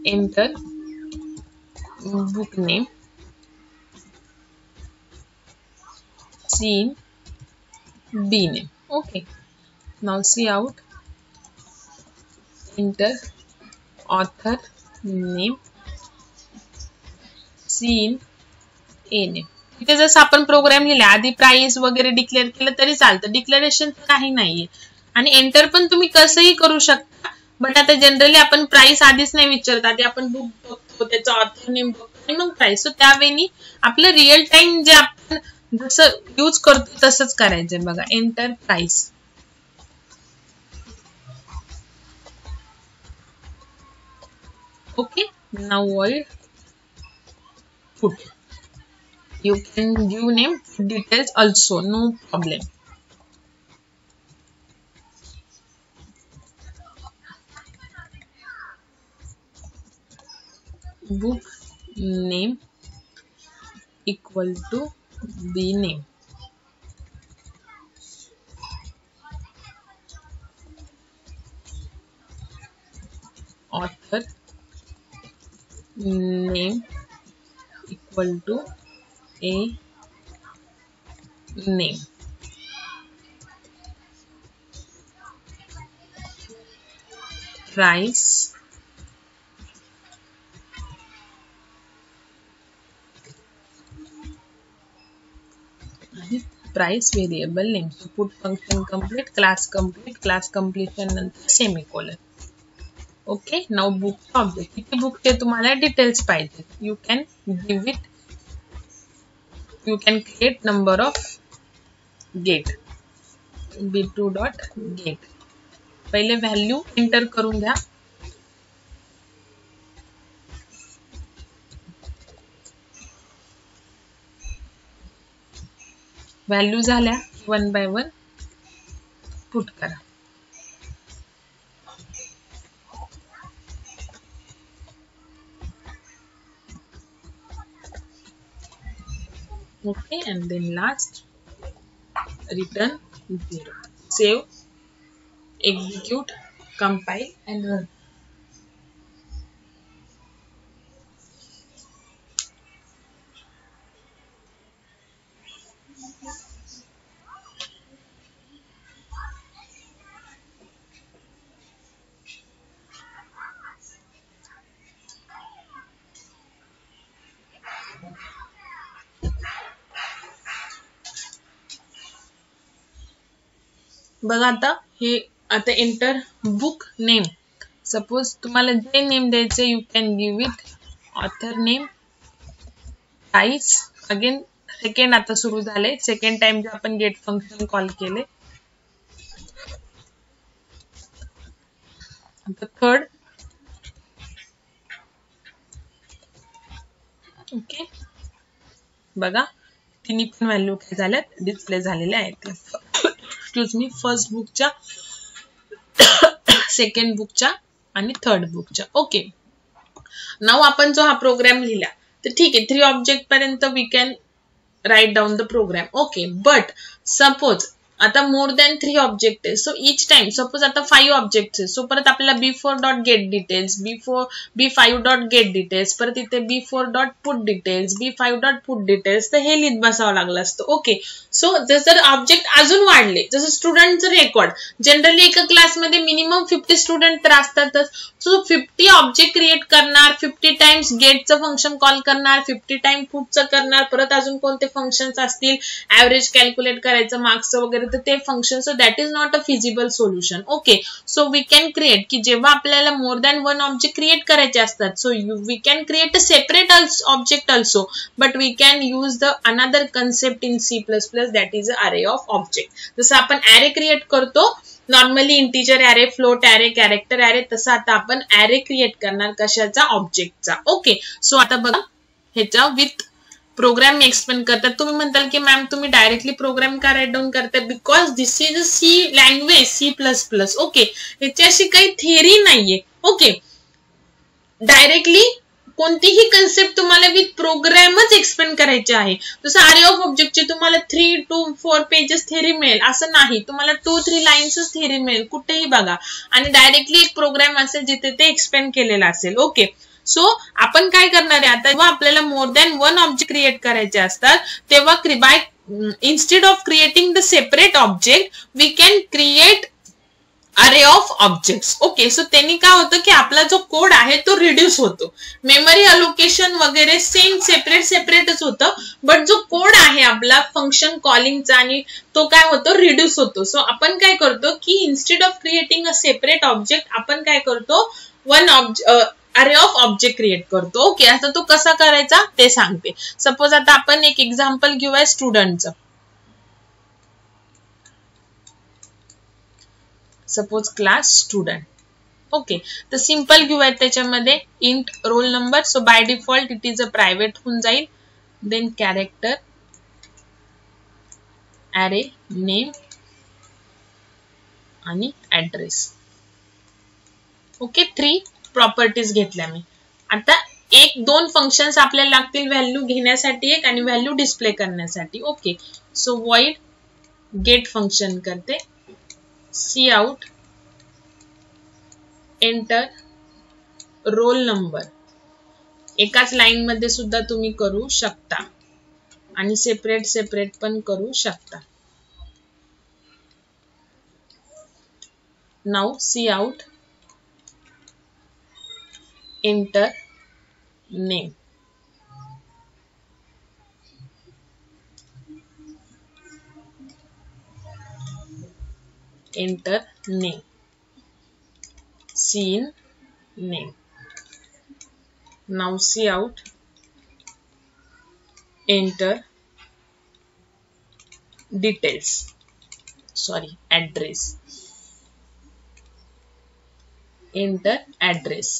enter book name, scene b name. Okay, now see out, enter author name, scene a name. इथे जसं आपण प्रोग्राम लिहिला, आधी प्राइस वगैरे डिक्लेअर केलं तरी चालतं, डिक्लेरेशन काही नाहीये. आणि एंटर पण तुम्ही कसंही करू शकता, बट आता जनरली आपण प्राइस आधीच नाही विचारत, आधी आपण बुक बघतो, त्याचा ऑथर नेम बघतो आणि मग प्राइस. सो त्यावेळी आपलं रिअल टाइम जे आपण जसं यूज करतो तसंच करायचंय. बघा, enter price. Okay, now void put. You can give name details also, no problem. Book name equal to the name. Author name equal to a name. Price price variable name. So put function complete, class completion नंतर semicolon. Okay, now book object. किती बुकचे तुम्हाला details पाहिजे, you can give it. You can create number of get, b2 dot get. पहिले value enter करून घ्या. Value झाल्या 1 by 1 put करा. Okay, and then last return 0. Save, execute, compile and run. बघा आता एंटर बुक नेम. सपोज तुम्हाला जे name द्यायचे you can give it author name price. Again second आता सुरू झाले, सेकंड टाइम जे आपण गेट फंक्शन कॉल केले. आता थर्ड. ओके बघा तिन्ही पण व्हॅल्यू काय झाल्यात डिस्प्ले झालेल्या आहेत. एक्सक्यूज मी, फर्स्ट बुकच्या, सेकंड बुकच्या आणि थर्ड बुकच्या. ओके नाउ आपण जो हा प्रोग्राम लिहिला तर ठीक आहे, 3 ऑब्जेक्ट पर्यंत we can write down the program. Okay but suppose आता मोर दॅन 3 ऑब्जेक्ट आहे, सो इच टाइम सपोज आता 5 ऑब्जेक्ट आहे, सो परत आपल्याला B4 dot get details, B5 dot get details, परत इथे B4 dot put details, B5 dot put details, तर हे लिहित बसावं लागलं असतं. ओके सो जर ऑब्जेक्ट अजून वाढले, जसं स्टुडंटचं रेकॉर्ड, जनरली एका क्लासमध्ये मिनिमम 50 स्टुडंट तर असतातच, सो 50 ऑब्जेक्ट क्रिएट करणार, 50 टाइम्स गेटचं फंक्शन कॉल करणार, 50 टाइम पुटचं करणार, परत अजून कोणते फंक्शन्स असतील, ऍव्हरेज कॅल्क्युलेट करायचं, मार्क्सचं वगैरे, तर ते function. So that is not a feasible solution. Okay so we can create की जेव्हा आपल्याला मोर दॅन 1 ऑब्जेक्ट क्रिएट करायचे असतात, so we can create a separate object also, but we can use the another concept in C++, that is a array of object. जसं आपण array create करतो normally, integer array, float array, character array, तसं आता आपण array create करणार कशाचा, ऑब्जेक्टचा. Okay so आता बघा ह्याचा विथ प्रोग्राम मी एक्सप्लेन करतात. तुम्ही म्हणताल की मॅम तुम्ही डायरेक्टली प्रोग्राम का राईट डाऊन करताय, because this is a C language, C++. Okay ह्याची अशी काही थिअरी नाहीये. ओके डायरेक्टली कोणतीही कन्सेप्ट तुम्हाला विथ प्रोग्रामच एक्सप्लेन करायचे आहे. जसं अरे ऑफ ऑब्जेक्टची तुम्हाला 3 to 4 पेजेस थिअरी मिळेल असं नाही, तुम्हाला 2-3 लाईन्सच थिअरी मिळेल कुठेही बघा, आणि डायरेक्टली एक प्रोग्राम असेल जिथे ते एक्सप्लेन केलेलं असेल. ओके सो आपण काय करणार आहे आता, जेव्हा आपल्याला मोर दॅन 1 ऑब्जेक्ट क्रिएट करायचे असतात तेव्हा by instead of creating the separate object we can create array of objects. Okay so त्यांनी काय होतं की आपला जो कोड आहे तो रिड्यूस होतो, मेमरी अलोकेशन वगैरे सेम सेपरेटच होतं, बट जो कोड आहे आपला फंक्शन कॉलिंगचा आणि तो काय होतो रिड्यूस होतो. सो आपण काय करतो की instead of creating a separate object आपण काय करतो, अरे ऑफ ऑब्जेक्ट क्रिएट करतो. ओके आता तो कसा करायचा ते सांगते. सपोज आता आपण एक एक्झाम्पल घेऊया स्टुडंटचं. Suppose class student. ओके तर सिंपल घेऊयात त्याच्यामध्ये int roll number. So by default it is a private होऊन जाईल. देन कॅरेक्टर अरे नेम आणि ऍड्रेस. ओके 3 प्रॉपर्टीज घेतल्या मी. आता 1-2 फंक्शन्स आपल्याला लागतील व्हॅल्यू घेण्यासाठी एक आणि व्हॅल्यू डिस्प्ले करण्यासाठी. Okay so void get function करते, काउट एंटर रोल नंबर. एकाच लाईन मध्ये सुद्धा तुम्ही करू शकता आणि सेपरेट पण करू शकता. Now cout enter name. Enter name, scene name. Now cout enter details, sorry address. Enter address.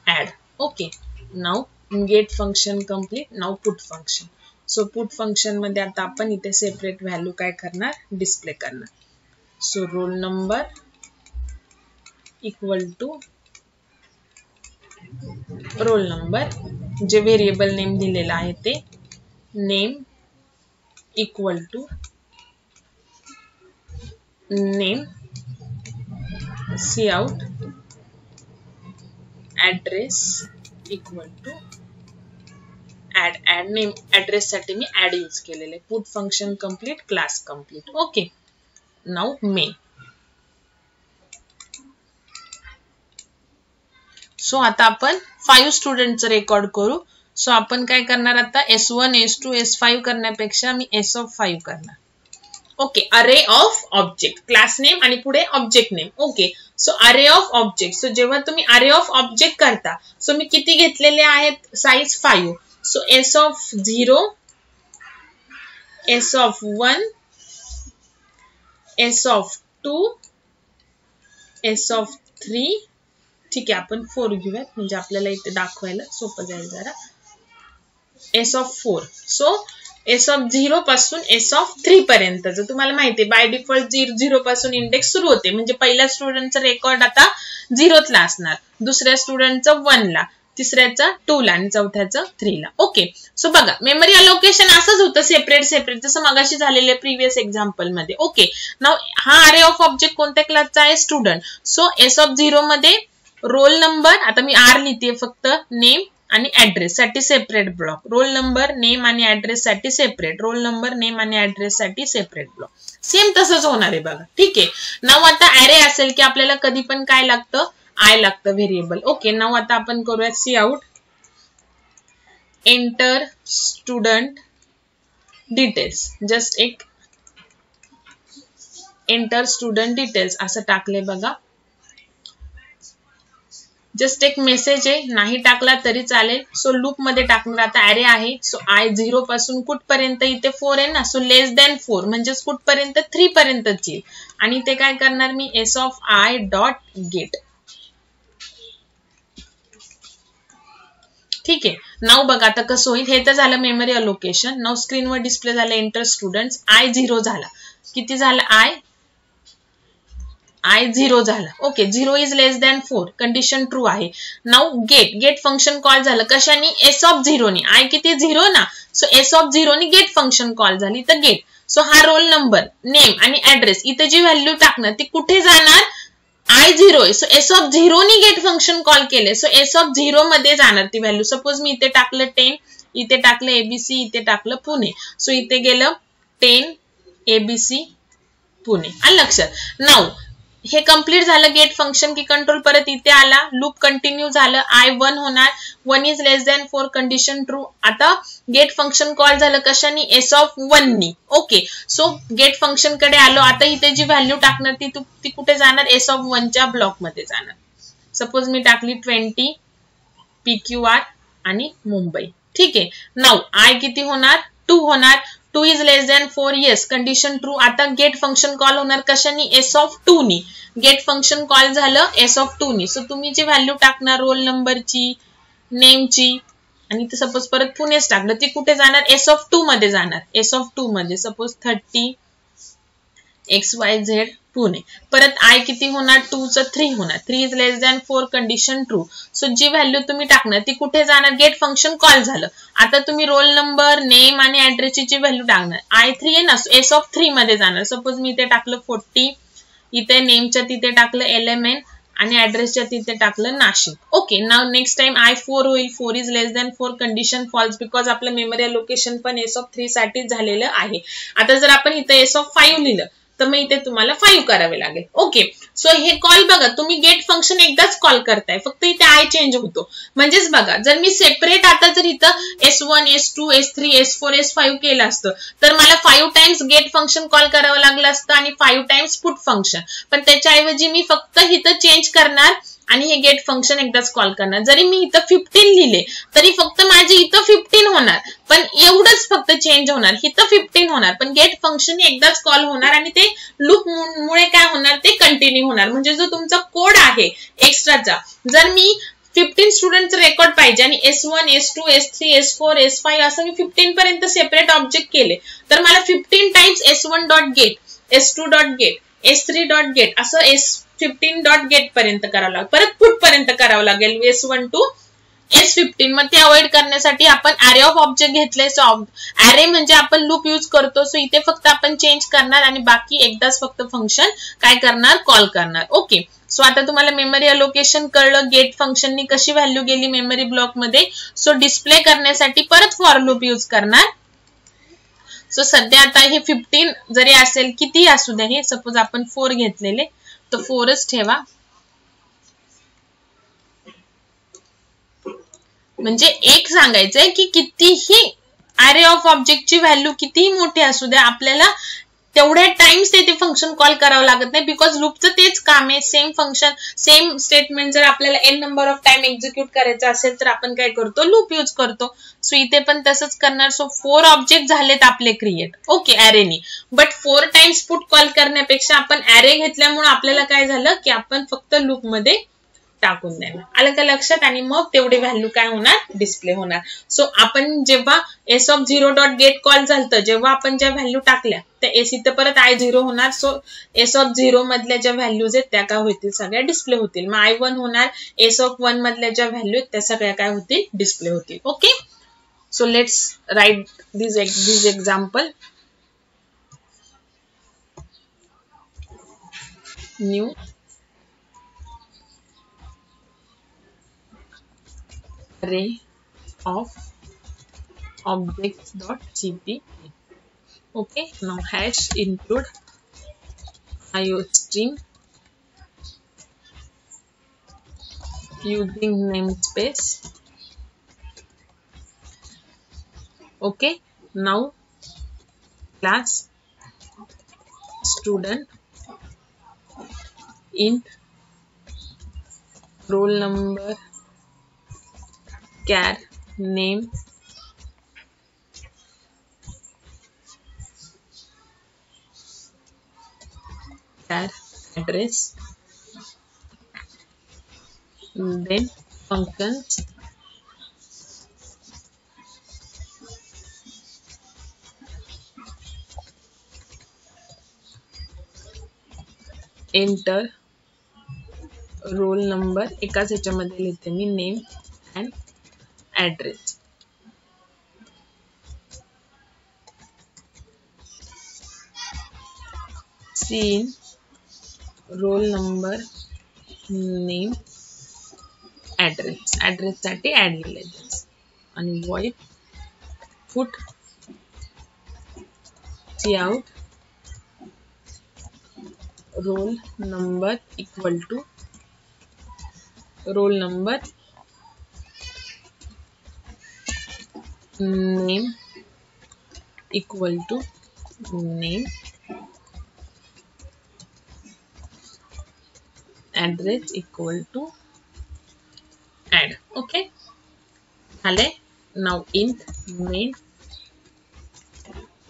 Add. Okay now get function complete. Now put function. So put function मध्ये आता आपण इथे सेपरेट व्हॅल्यू काय करणार, display करणार. So roll number equal to roll number, जे variable name दिलेला आहे ते, name equal to name, cout address equal to add name. Address साठी मी ऍड यूज केलेले. Put function complete, class complete. Okay now main. सो आता आपण 5 स्टुडंटचं रेकॉर्ड करू. सो आपण काय करणार आता S1 S2 S5 करण्यापेक्षा मी S of 5 करणार. ओके, अरे ऑफ ऑब्जेक्ट, क्लास नेम आणि पुढे ऑब्जेक्ट नेम. ओके, सो अरे ऑफ ऑब्जेक्ट. सो जेव्हा तुम्ही अरे ऑफ ऑब्जेक्ट करता, सो मी किती घेतलेले आहेत, size 5. So S of 0, S of 1, S of 2, S of 3. ठीक आहे, आपण 4 घेऊयात म्हणजे आपल्याला इथे दाखवायला सोपं जाईल जरा. S of 4. So S of 0 पासून S of 3 पर्यंत. जर तुम्हाला माहिती आहे बाय डिफॉल्ट 0 पासून इंडेक्स सुरू होते, म्हणजे पहिल्या स्टुडंटचा रेकॉर्ड आता 0 ला असणार, दुसऱ्या स्टुडंटचा 1 ला, तिसऱ्याचा 2 ला आणि चौथ्याचा 3 ला. ओके, सो बघा मेमरी अलोकेशन असंच होतं, सेपरेट सेपरेट, जसं मगाशी झालेल्या प्रिव्हियस एक्झाम्पल मध्ये. ओके, नाव हा अरे ऑफ ऑब्जेक्ट कोणत्या क्लासचा आहे, स्टुडंट. सो S of 0 मध्ये रोल नंबर, आता मी R लिहिते फक्त, नेम आणि ऍड्रेस साठी separate block, roll number name आणि ऍड्रेस साठी सेपरेट, रोल नंबर नेम आणि ऍड्रेस साठी सेपरेट ब्लॉक. सेम तसंच होणार आहे बघा. ठीक आहे, नाव आता अरे असेल की आपल्याला कधी पण काय लागतं, आय लागतं व्हेरिएबल. ओके, नाव आता आपण करूया C out, enter student details, just एक एंटर स्टुडंट डिटेल्स असं टाकले बघा. जस्ट एक मेसेज आहे, नाही टाकला तरी चालेल. सो लूप मध्ये टाकणार, आता अरे आहे. सो आय 0 पासून कुठपर्यंत, इथे 4 आहे ना, सो लेस दॅन 4 म्हणजेच कुठपर्यंत, 3 पर्यंतच येईल. आणि ते काय करणार मी, S of I dot gate. ठीक आहे, नाव बघा आता कसं होईल. हे तर झालं मेमरी अलोकेशन. नाव स्क्रीनवर डिस्प्ले झालं एंटर स्टुडंट्स, I 0 झाला. किती झालं, I 0 झाला. Okay, 0 is less than 4, condition true आहे. नाउ गेट फंक्शन कॉल झालं कशाने, S of 0 ने. I किती 0 ना, सो S of 0 ने गेट फंक्शन कॉल झाली तर गेट. सो हा रोल नंबर, नेम आणि ऍड्रेस, इथे जी व्हॅल्यू टाकणार ती कुठे जाणार, I 0 आहे. सो S of 0 ने गेट फंक्शन कॉल केले, सो S of 0 मध्ये जाणार ती व्हॅल्यू. सपोज मी इथे टाकलं 10, इथे टाकलं ABC, इथे टाकलं पुणे. सो इथे गेलं 10 ABC पुणे. आलं लक्षात. नाउ हे कंप्लीट झालं गेट फंक्शन की कंट्रोल परत इथे आला, लूप कंटिन्यू झालं, I 1 होणार, 1 is less than 4, condition true. आता गेट फंक्शन कॉल झालं कशाने, S of 1 नी. ओके, सो गेट फंक्शन कडे आलो. आता इथे जी व्हॅल्यू टाकणार ती कुठे जाणार, S of 1 च्या ब्लॉक मध्ये जाणार. सपोज मी टाकली 20 PQR आणि मुंबई. ठीक आहे, नाउ I किती होणार, 2 होणार. 2 is less than 4, yes, condition true. आता गेट फंक्शन कॉल होणार कशाने, S of 2 नी. गेट फंक्शन कॉल झालं S of 2 नी. सो तुम्ही जी व्हॅल्यू टाकणार रोल नंबरची, नेमची आणि सपोज परत पुणेच टाकलं, ती कुठे जाणार, S of 2 मध्ये जाणार. S of 2 मध्ये सपोज 30 XYZ पुणे. परत I किती होणार, 2 चं 3 होणार. 3 is less than 4, condition true. So जी व्हॅल्यू तुम्ही टाकणार ती कुठे जाणार, गेट फंक्शन कॉल झालं. आता तुम्ही रोल नंबर, नेम आणि ऍड्रेसची जी व्हॅल्यू टाकणार, I 3 आहे ना, S of 3 मध्ये जाणार. सपोज मी इथे टाकलं 40, इथे नेमच्या तिथे टाकलं LMN आणि ऍड्रेसच्या तिथे टाकलं Nashik. Okay, now next time I 4 होईल. 4 is less than 4, condition false, because आपलं मेमरी अलोकेशन पण S of 3 साठीच झालेलं आहे. आता जर आपण इथे S of 5 लिहिलं तर मग इथे तुम्हाला 5 करावे लागेल. ओके, सो हे कॉल बघा, तुम्ही गेट फंक्शन एकदाच कॉल करताय, फक्त इथे I चेंज होतो. म्हणजेच बघा, जर मी सेपरेट आता जर इथं S1 S2 S3 S4 S5 केलं असतं तर मला 5 टाइम्स गेट फंक्शन कॉल करावं लागलं असतं आणि 5 टाइम्स पुट फंक्शन. पण त्याच्याऐवजी मी फक्त इथं चेंज करणार आणि हे गेट फंक्शन एकदाच कॉल करणार. जरी मी इथं 15 लिहिले तरी फक्त माझे इथं 15 होणार, पण एवढंच फक्त चेंज होणार, इथं 15 होणार, पण गेट फंक्शन एकदाच कॉल होणार आणि ते लूप मुळे काय होणार, ते कंटिन्यू होणार. म्हणजे जो तुमचा कोड आहे एक्स्ट्राचा, जर मी 15 स्टुडंटचं रेकॉर्ड पाहिजे आणि S1 S2 S3 S4 S5 असं मी 15 पर्यंत सेपरेट ऑब्जेक्ट केले तर मला 15 times S1 dot gate, S2 dot gate, S3 dot gate असं S15 डॉट गेट पर्यंत करावं लागेल, परत पुट पर्यंत करावं लागेल S1 टू S15. मग ते अवॉइड करण्यासाठी आपण अरे ऑफ ऑब्जेक्ट घेतले. सो अरे म्हणजे आपण लूप यूज करतो, सो इथे फक्त आपण चेंज करणार आणि बाकी एकदाच फक्त फंक्शन काय करणार, कॉल करणार. ओके, सो आता तुम्हाला मेमरी अलोकेशन कळलं, गेट फंक्शननी कशी व्हॅल्यू गेली मेमरी ब्लॉक मध्ये. सो डिस्प्ले करण्यासाठी परत फॉर लूप यूज करणार. सो सध्या आता हे 15 जरी असेल, किती असू द्या, हे सपोज आपण 4 घेतलेले तर 4च ठेवा. म्हणजे एक सांगायचंय की कितीही अरे ऑफ ऑब्जेक्टची व्हॅल्यू कितीही मोठी असू द्या, आपल्याला तेवढ्या टाइम्स ते फंक्शन कॉल करावं लागत नाही, बिकॉज लूपचं तेच काम आहे. सेम फंक्शन सेम स्टेटमेंट जर आपल्याला n number of time execute करायचं असेल तर आपण काय करतो, लूप यूज करतो. सो इथे पण तसंच करणार. सो 4 ऑब्जेक्ट झालेत आपले क्रिएट, ओके, अरेनी. बट 4 टाइम्स पुट कॉल करण्यापेक्षा आपण अरे घेतल्यामुळे आपल्याला काय झालं की आपण फक्त लूप मध्ये टाकून देणार. आलं का लक्षात? आणि मग तेवढी व्हॅल्यू काय होणार, डिस्प्ले होणार. सो आपण जेव्हा S of 0 dot gate call झालं, जेव्हा आपण ज्या व्हॅल्यू टाकल्या त्या एस इथं परत I0 होणार. सो एस ऑफ 0 मधल्या ज्या व्हॅल्यूज आहेत त्या काय होतील, सगळ्या डिस्प्ले होतील. मग I1 होणार. एस ऑफ 1 मधल्या ज्या व्हॅल्यू आहेत त्या सगळ्या काय होतील, डिस्प्ले होतील. Okay, so let's write this example. New array of objects.cp. Okay, now hash include iostream using namespace. Okay, now class student int roll number char name char address, then functions enter roll number, एकाच ह्याच्यामध्ये लिहिते मी name and address. Scene roll number name address, address साठी add लिहिलेलं आणि void put cout roll number equal to roll number name equal to name address equal to add. Okay, झाले. now int main,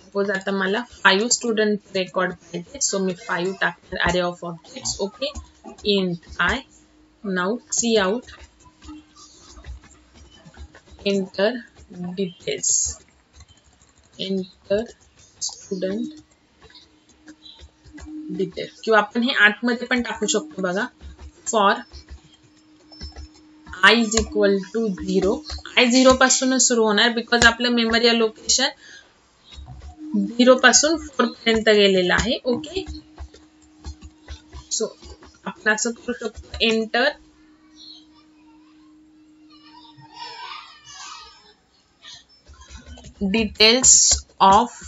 suppose आता मला 5 student record पाहिजे, so मी 5 टाकणार अरे of objects. Okay, int I, now cout enter details, enter student details. किंवा आपण हे आतमध्ये पण टाकू शकतो बघा. For I is equal to 0, I 0 पासूनच सुरू होणार बिकॉज आपलं मेमरी अलोकेशन 0 पासून 4 पर्यंत गेलेलं आहे. ओके, सो आपण असं करू शकतो, एंटर डिटेल्स ऑफ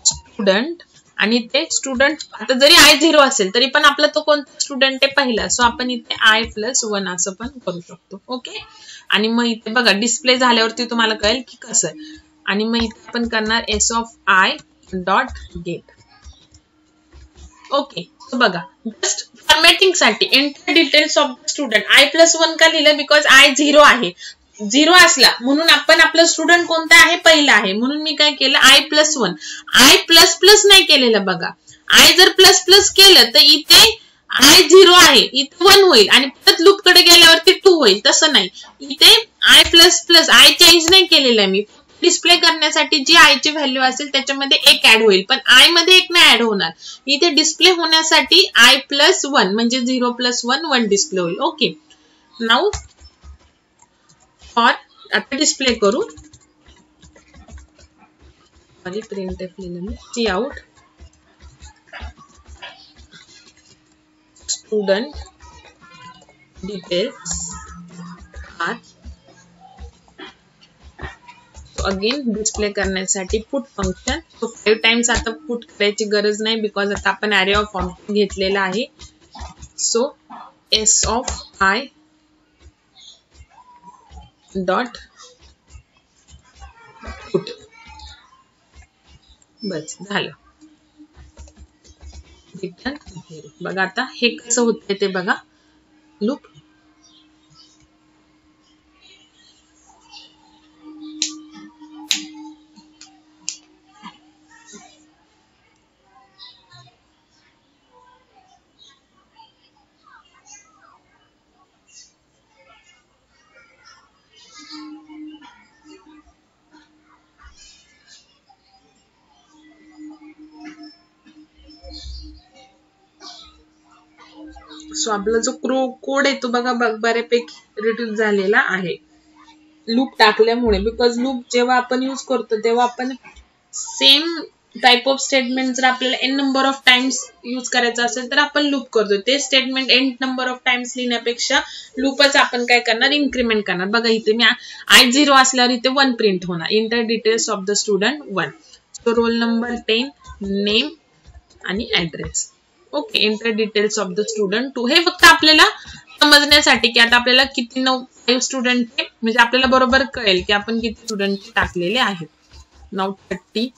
स्टुडंट, आणि ते स्टुडंट आता जरी I0 असेल तरी पण आपला तो कोणता स्टुडंट आहे, पहिला. सो आपण इथे I+1 असं पण करू शकतो. ओके, आणि मग इथे बघा डिस्प्ले झाल्यावरती तुम्हाला कळेल की कसं आहे. आणि मग इथे आपण करणार S of I dot gate. Okay, बघा जस्ट फॉर्मॅटिंग साठी enter details of student. I+1 का लिहिलं, बिकॉज I0 आहे. 0 असला म्हणून आपण आपलं स्टुडंट कोणता आहे, पहिला आहे, म्हणून मी काय केलं I+1. I++ नाही केलेलं बघा. I जर प्लस केलं तर इथे I0 आहे, इथे 1 होईल आणि परत लूप कडे गेल्यावरती 2 होईल. तसं नाही, इथे I++, I चेंज नाही केलेलं मी. डिस्प्ले करण्यासाठी जी I ची व्हॅल्यू असेल त्याच्यामध्ये एक ऍड होईल, पण I मध्ये एक नाही ऍड होणार. इथे डिस्प्ले होण्यासाठी I+1 म्हणजे 0+1 1 डिस्प्ले होईल. ओके, नाउ फॉर आता डिस्प्ले करू. सॉरी, प्रिंटफ लिहिलं मी. cout student details are. Again display करण्यासाठी पुट फंक्शन. तो 5 टाइम्स आता पुट करायची गरज नाही बिकॉज आता आपण अरे ऑफ ऑब्जेक्ट घेतलेला आहे. So S of I dot put. बस झालं. रिटर्न बघा आता हे कसं होतंय ते बघा. लूप सो आपला जो कोड आहे तो बघा बऱ्यापैकी रिड्यूस झालेला आहे लूप टाकल्यामुळे. बिकॉज लूप जेव्हा आपण यूज करतो तेव्हा आपण सेम टाइप ऑफ स्टेटमेंट जर आपल्याला N number of times use करायचं असेल तर आपण लूप करतो. ते statement N number of times लिहिण्यापेक्षा लूपच आपण काय करणार, इन्क्रीमेंट करणार. बघा इथे मी I0 असल्यावर इथे 1 प्रिंट होणार. Enter details of the student 1. So roll number 10, name आणि address. Okay. Enter details of the student 2. हे फक्त आपल्याला समजण्यासाठी की आता आपल्याला किती 5 स्टुडंट म्हणजे आपल्याला बरोबर कळेल की आपण किती स्टुडंट टाकलेले आहेत. नाव 30.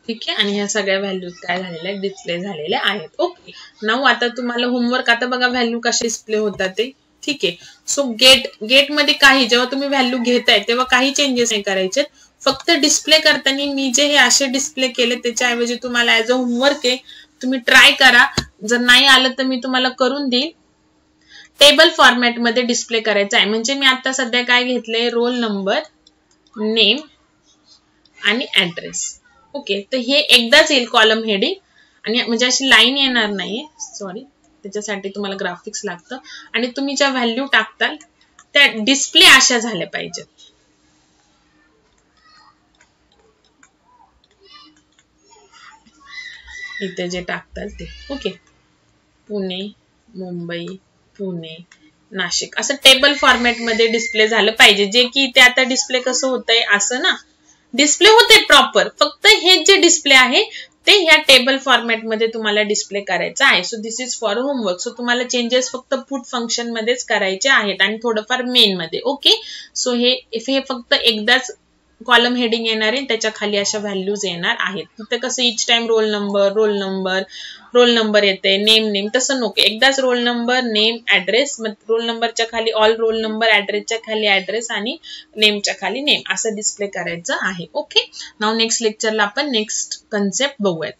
ठीक आहे. आणि ह्या सगळ्या व्हॅल्यूज काय झालेल्या आहेत, डिस्प्ले झालेल्या आहेत. ओके. नाव आता तुम्हाला होमवर्क आता बघा व्हॅल्यू कशी डिस्प्ले होतात ते. ठीक आहे. सो गेट मध्ये काही जेव्हा तुम्ही व्हॅल्यू घेताय तेव्हा काही चेंजेस नाही करायचे. फक्त डिस्प्ले करताना मी जे हे असे डिस्प्ले केले त्याच्याऐवजी तुम्हाला ऍज अ होमवर्क आहे तुम्ही ट्राय करा. जर नाही आलं तर मी तुम्हाला करून देईल. टेबल फॉर्मॅट मध्ये डिस्प्ले करायचं आहे. म्हणजे मी आता सध्या काय घेतलंय, रोल नंबर, नेम आणि ऍड्रेस. ओके. तर हे एकदाच येईल कॉलम हेडिंग आणि म्हणजे अशी लाईन येणार नाहीये. सॉरी, त्याच्यासाठी तुम्हाला ग्राफिक्स लागतं. आणि तुम्ही ज्या व्हॅल्यू टाकताल त्या डिस्प्ले अशा झाल्या पाहिजेत. इथे जे टाकताल ते. ओके. पुणे, मुंबई, पुणे, नाशिक असं टेबल फॉर्मॅट मध्ये डिस्प्ले झालं पाहिजे. जे की इथे आता डिस्प्ले कसं होतंय असं ना, डिस्प्ले होते प्रॉपर. फक्त हे जे डिस्प्ले आहे ते ह्या टेबल फॉर्मॅट मध्ये तुम्हाला डिस्प्ले करायचं आहे. So this is for homework. So तुम्हाला चेंजेस फक्त पुट फंक्शन मध्येच करायचे आहेत आणि थोडंफार मेन मध्ये. ओके. सो हे फक्त एकदाच कॉलम हेडिंग येणार आहे, त्याच्या खाली अशा व्हॅल्यूज येणार आहेत. तिथे कसं इच टाइम रोल नंबर येते, नेम तसं नको. एकदाच रोल नंबर, नेम, ऍड्रेस. मग रोल नंबरच्या खाली ऑल रोल नंबर, ऍड्रेसच्या खाली ऍड्रेस आणि नेमच्या खाली नेम असं डिस्प्ले करायचं आहे. ओके. नाव नेक्स्ट लेक्चरला आपण नेक्स्ट कन्सेप्ट बघूयात.